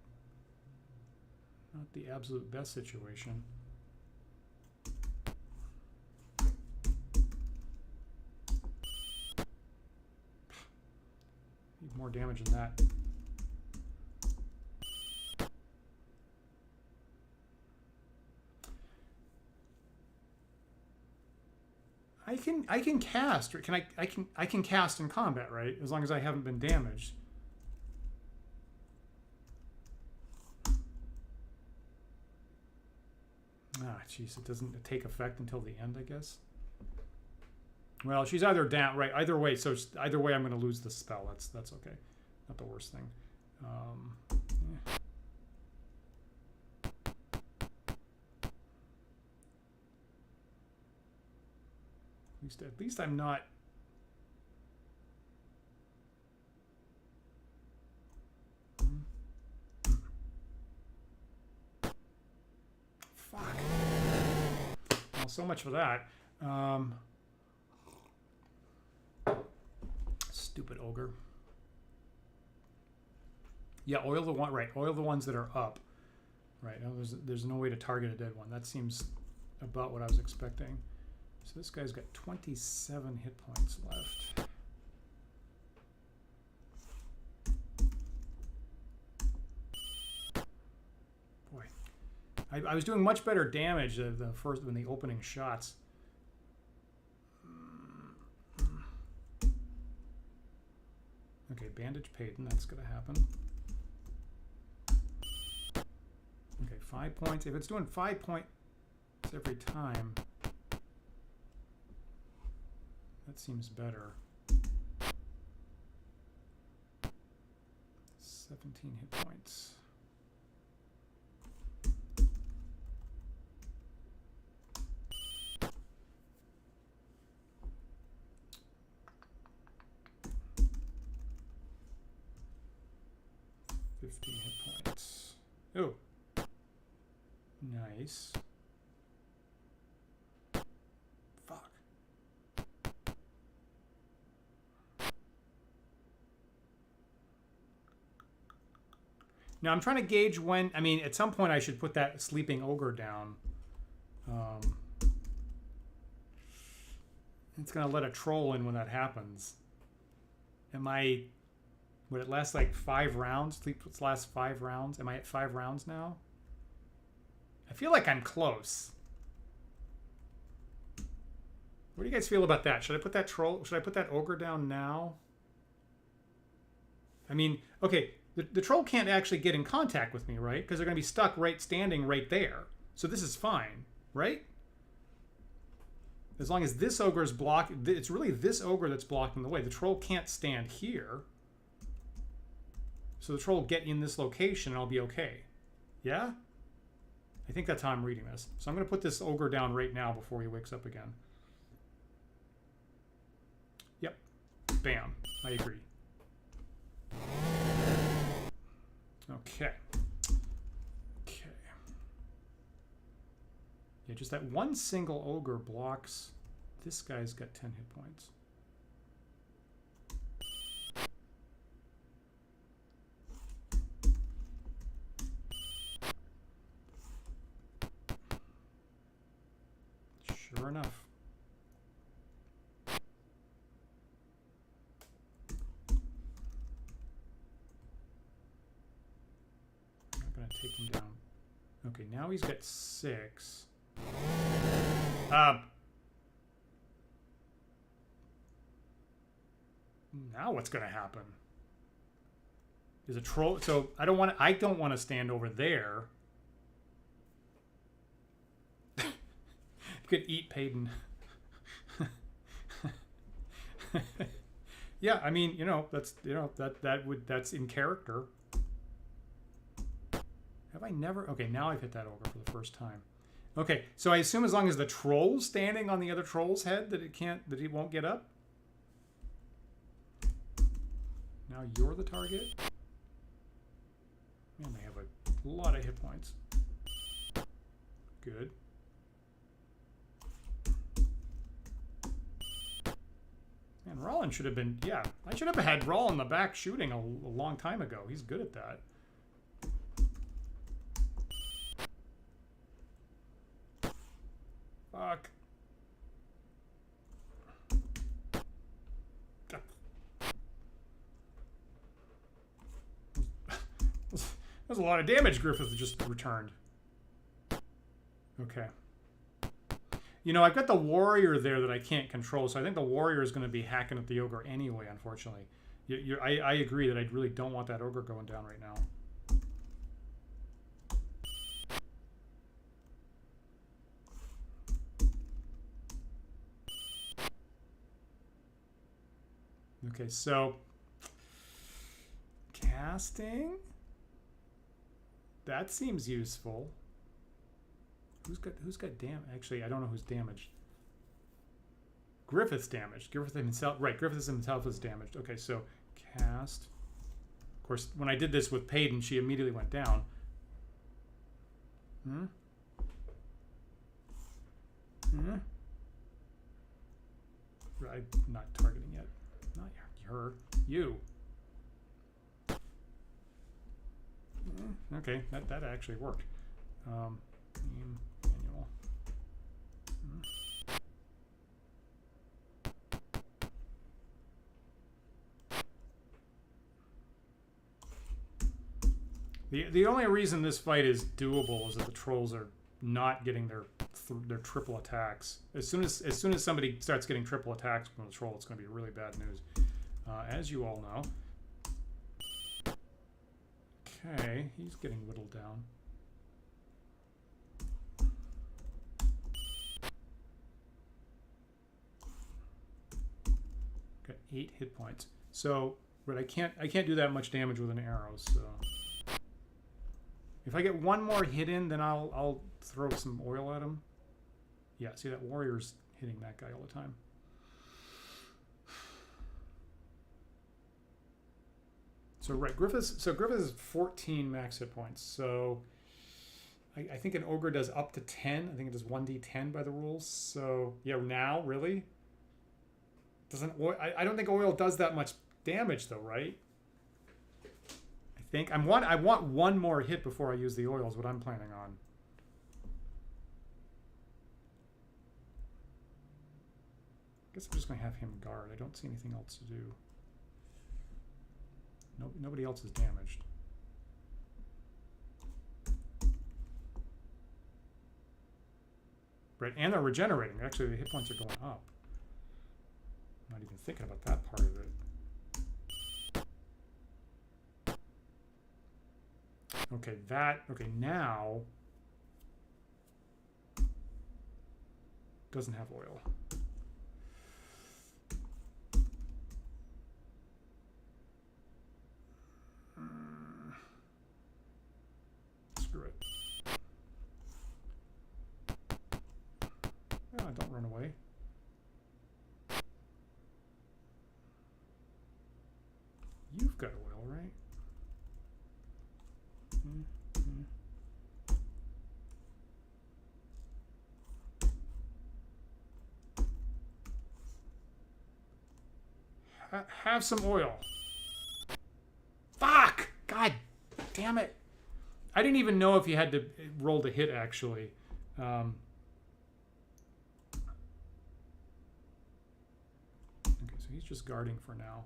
not the absolute best situation. Need more damage than that. I can cast, or I can cast in combat, right? As long as I haven't been damaged. Ah, jeez, it doesn't take effect until the end, I guess. Well, she's either down, right? Either way, so either way, I'm going to lose the spell. That's okay. Not the worst thing. Yeah. At least I'm not. Fuck. Well, so much for that. Stupid ogre. Yeah, oil the one. Right, oil the ones that are up. Right. No, there's no way to target a dead one. That seems about what I was expecting. So this guy's got 27 hit points left. Boy, I was doing much better damage than the opening shots. Okay, bandage Payton, that's gonna happen. Okay, 5 points. If it's doing 5 points every time, that seems better. 17 hit points. Hit points. Oh, nice. Fuck. Now I'm trying to gauge when. I mean, at some point I should put that sleeping ogre down. It's gonna let a troll in when that happens. Would it last like 5 rounds? Let's last 5 rounds. Am I at 5 rounds now? I feel like I'm close. What do you guys feel about that? Should I put that troll? Should I put that ogre down now? I mean, okay, the troll can't actually get in contact with me, right? Because they're going to be stuck standing right there. So this is fine, right? As long as this ogre is blocking, it's really this ogre that's blocking the way. The troll can't stand here. So the troll will get in this location and I'll be okay. Yeah? I think that's how I'm reading this. So I'm going to put this ogre down right now before he wakes up again. Yep. Bam. I agree. Okay. Okay. Yeah, just that one single ogre blocks. This guy's got 10 hit points. Sure enough. I'm not going to take him down. Okay, now he's got 6. Now what's going to happen? Is a troll? So I don't want to stand over there. could eat Payton. Yeah, I mean, that's in character. Have I never? Okay, now I've hit that ogre for the first time. Okay, so I assume as long as the troll's standing on the other troll's head that it won't get up. Now you're the target. Man, they have a lot of hit points. Good. Man, Rollin should have been, yeah, I should have had Roll in the back shooting a long time ago. He's good at that. Fuck. That's a lot of damage Griffith just returned. Okay. You know, I've got the warrior there that I can't control, so I think the warrior is going to be hacking at the ogre anyway, unfortunately. I agree that I really don't want that ogre going down right now. Okay, so casting. That seems useful. Who's got damage? Actually, I don't know who's damaged. Griffith's damaged. Griffith himself, right? Griffith himself is damaged. Okay, so cast. Of course, when I did this with Payton, she immediately went down. I'm not targeting yet. Not her. You. Okay, that actually worked. Manual. The only reason this fight is doable is that the trolls are not getting their triple attacks. As soon as somebody starts getting triple attacks from the troll, it's going to be really bad news, as you all know. Okay, he's getting whittled down. Got 8 hit points. So, but I can't do that much damage with an arrow. So, if I get one more hit in, then I'll throw some oil at him. Yeah, see that warrior's hitting that guy all the time. So right, Griffith's 14 max hit points. So I think an ogre does up to 10. I think it does 1d10 by the rules. So yeah, now really doesn't I don't think oil does that much damage though, right? I think I want one more hit before I use the oil is what I'm planning on. I guess I'm just gonna have him guard. I don't see anything else to do. Nobody else is damaged. Right, and they're regenerating. Actually, the hit points are going up. I'm not even thinking about that part of it. Okay, now doesn't have oil. Screw it. Oh, don't run away. You've got oil, right? Have some oil. Fuck! God damn it. I didn't even know if you had to roll to hit, actually. Okay, so he's just guarding for now.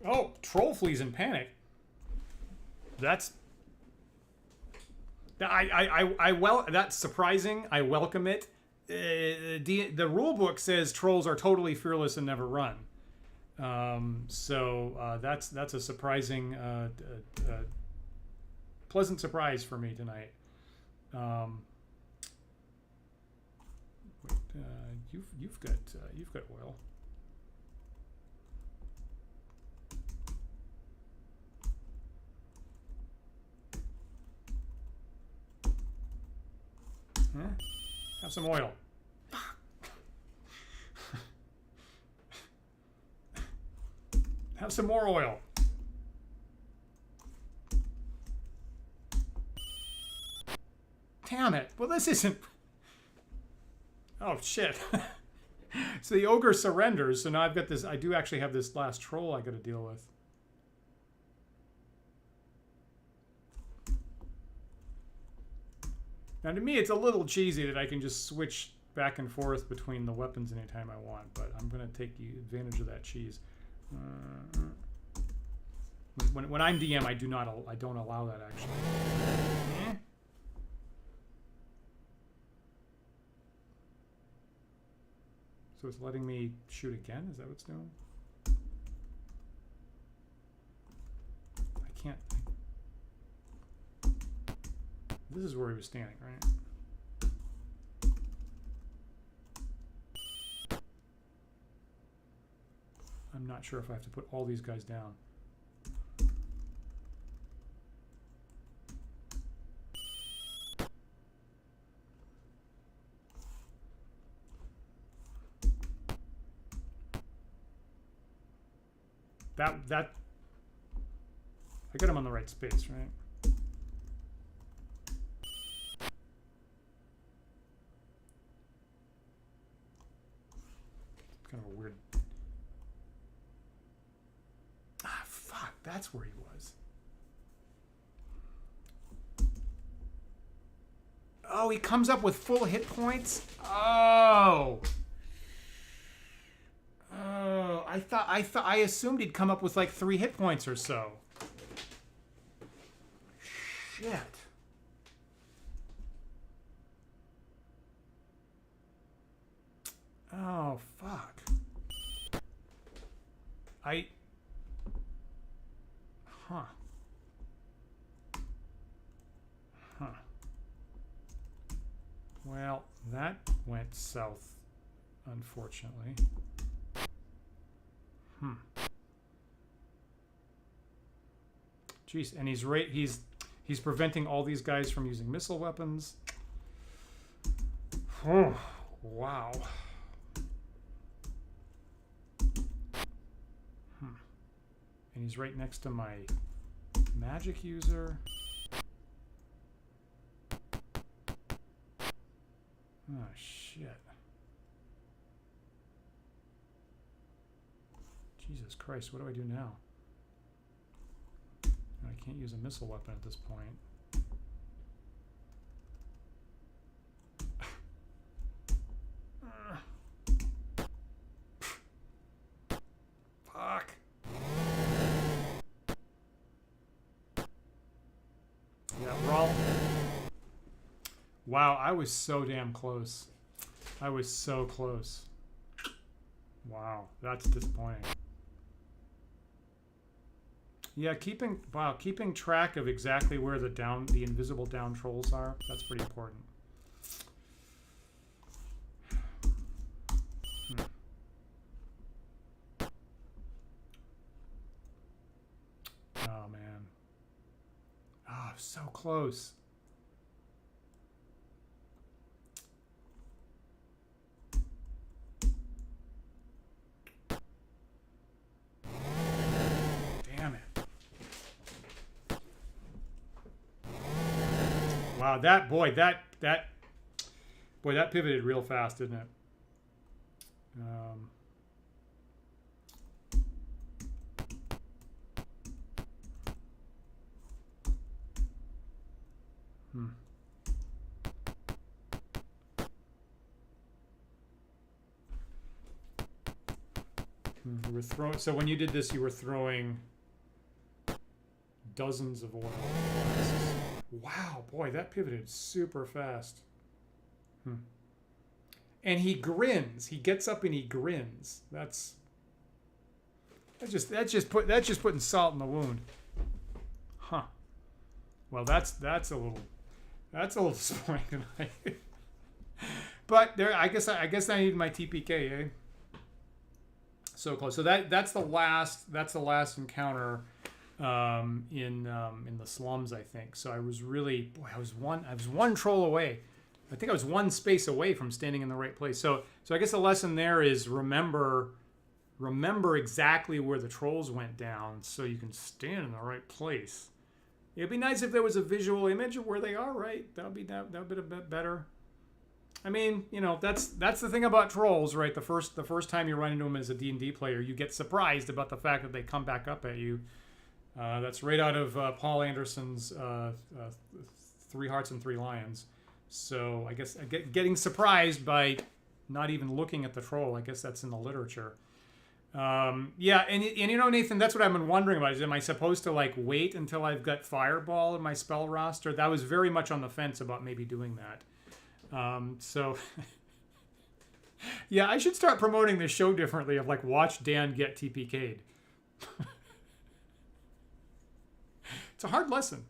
Oh, troll flees in panic. That's... that's surprising. I welcome it. The rule book says trolls are totally fearless and never run. So that's a surprising pleasant surprise for me tonight. Wait, you've got oil. Huh? Have some oil. Have some more oil. Damn it. Well, this isn't... Oh, shit. So the ogre surrenders. So now I've got this... I do actually have this last troll I got to deal with. Now, to me, it's a little cheesy that I can just switch back and forth between the weapons anytime I want, but I'm going to take advantage of that cheese. When I'm DM, I don't allow that, actually. So it's letting me shoot again? Is that what it's doing? I can't... This is where he was standing, right? I'm not sure if I have to put all these guys down. That I got him on the right space, right? Kind of a weird... Ah, fuck, that's where he was. Oh, he comes up with full hit points? Oh. Oh, I assumed he'd come up with like 3 hit points or so. Shit. Oh, fuck. Huh. Well, that went south, unfortunately. Jeez, and he's preventing all these guys from using missile weapons. Oh, wow. And he's right next to my magic user. Oh, shit. Jesus Christ, what do I do now? I can't use a missile weapon at this point. Fuck. Yeah, roll. Wow, I was so damn close. I was so close. Wow, that's disappointing. Yeah, keeping track of exactly where the invisible down trolls are, that's pretty important. Oh man. Oh, so close. Wow, that pivoted real fast, didn't it? We were throwing. So when you did this, you were throwing dozens of oil. Wow, boy, that pivoted super fast. And he grins. He gets up and he grins. That's just putting salt in the wound. Huh. Well, that's a little disappointing tonight. But there, I guess I need my TPK, eh? So close. So that's the last encounter in the slums, I think. So I was really, boy, I was one troll away. I think I was one space away from standing in the right place. So I guess the lesson there is remember exactly where the trolls went down so you can stand in the right place. It'd be nice if there was a visual image of where they are, right? That would be a bit better. I mean, you know, that's the thing about trolls, right? The first time you run into them as a D&D player, you get surprised about the fact that they come back up at you. That's right out of Paul Anderson's 3 Hearts and 3 Lions. So I guess getting surprised by not even looking at the troll, I guess that's in the literature. Yeah, and you know, Nathan, that's what I've been wondering about. Is am I supposed to like wait until I've got Fireball in my spell roster? That was very much on the fence about maybe doing that. So yeah, I should start promoting this show differently of like watch Dan get TPK'd. It's a hard lesson.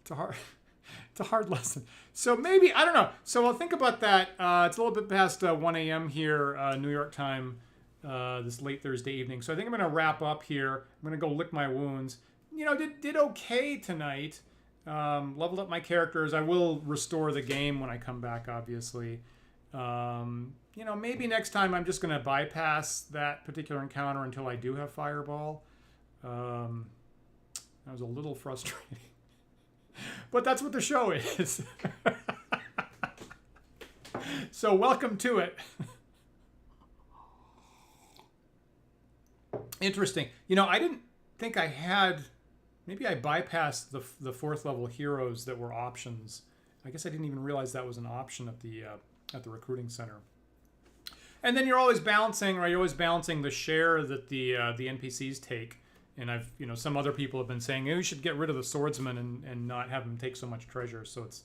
It's a hard lesson. So maybe, I don't know. So I'll think about that. It's a little bit past 1 a.m. here, New York time, this late Thursday evening. So I think I'm going to wrap up here. I'm going to go lick my wounds. You know, did okay tonight. Leveled up my characters. I will restore the game when I come back, obviously. You know, maybe next time I'm just going to bypass that particular encounter until I do have Fireball. That was a little frustrating. But that's what the show is. So welcome to it. Interesting. You know, I didn't think I had... Maybe I bypassed the 4th level heroes that were options. I guess I didn't even realize that was an option at the recruiting center. And then you're always balancing, right? You're always balancing the share that the NPCs take. And you know, some other people have been saying, hey, we should get rid of the swordsman and not have them take so much treasure. So it's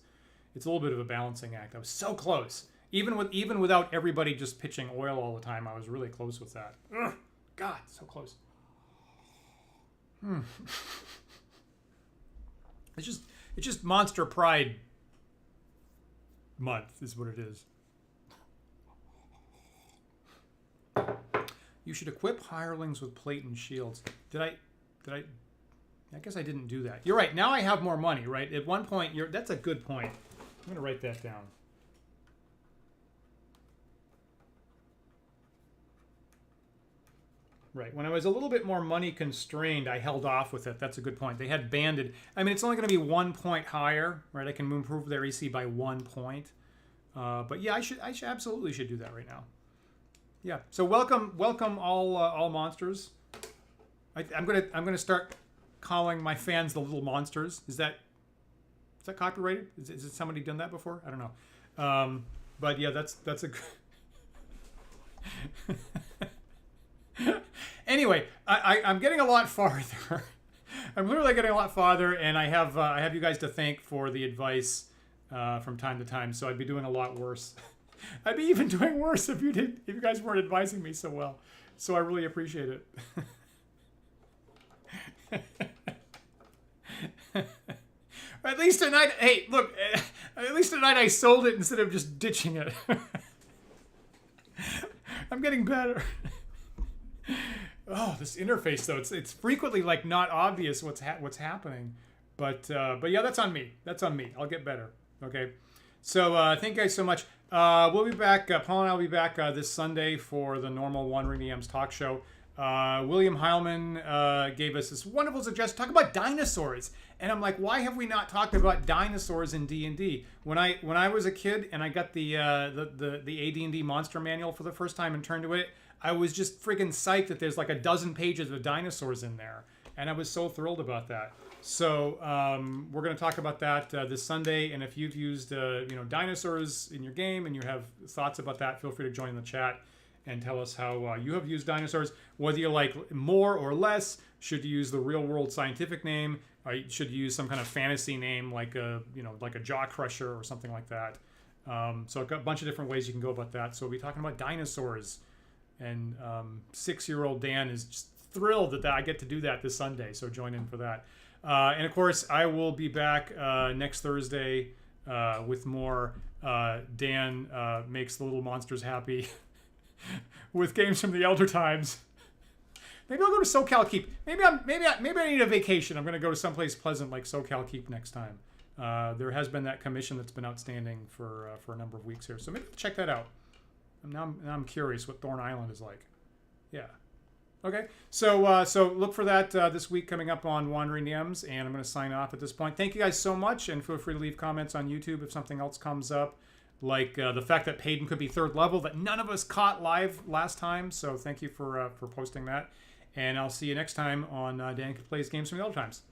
a little bit of a balancing act. I was so close, even without everybody just pitching oil all the time. I was really close with that. Ugh, God, so close. It's just Monster Pride month is what it is. You should equip hirelings with plate and shields. Did I guess I didn't do that. You're right. Now I have more money, right? At one point, that's a good point. I'm going to write that down. Right. When I was a little bit more money constrained, I held off with it. That's a good point. They had banded. I mean, it's only going to be 1 point higher, right? I can improve their EC by 1 point. But yeah, I absolutely should do that right now. Yeah. So welcome all monsters. I'm gonna start calling my fans the little monsters. Is that copyrighted? Is somebody done that before? I don't know. But yeah, that's a. Anyway, I'm getting a lot farther. I'm literally getting a lot farther, and I have you guys to thank for the advice from time to time. So I'd be doing a lot worse. I'd be even doing worse if you guys weren't advising me so well. So I really appreciate it. At least tonight, hey, look, at least tonight I sold it instead of just ditching it. I'm getting better. Oh, this interface though, it's frequently like not obvious what's happening, but yeah, that's on me. I'll get better. Okay, so thank you guys so much. We'll be back. Paul and I will be back this Sunday for the normal One Ring DMs talk show. William Heilman gave us this wonderful suggestion. Talk about dinosaurs, and I'm like, why have we not talked about dinosaurs in D&D? When I was a kid and I got the AD&D monster manual for the first time and turned to it, I was just friggin' psyched that there's like a dozen pages of dinosaurs in there, and I was so thrilled about that. So we're going to talk about that this Sunday, and if you've used dinosaurs in your game and you have thoughts about that, feel free to join the chat and tell us how you have used dinosaurs, whether you like more or less. Should you use the real world scientific name? Or should you use some kind of fantasy name like a jaw crusher or something like that? So I've got a bunch of different ways you can go about that. So we'll be talking about dinosaurs, and 6-year-old Dan is just thrilled that I get to do that this Sunday. So join in for that. And of course, I will be back next Thursday with more Dan Makes the Little Monsters Happy with games from the Elder Times. Maybe I'll go to SoCal Keep. Maybe I need a vacation. I'm going to go to someplace pleasant like SoCal Keep next time. There has been that commission that's been outstanding for a number of weeks here, so maybe check that out. Now I'm curious what Thorn Island is like. Yeah. Okay. So look for that this week coming up on Wandering DMs, and I'm going to sign off at this point. Thank you guys so much, and feel free to leave comments on YouTube if something else comes up, like the fact that Payton could be 3rd level that none of us caught live last time. So thank you for posting that, and I'll see you next time on Dan Plays Games from the Old Times.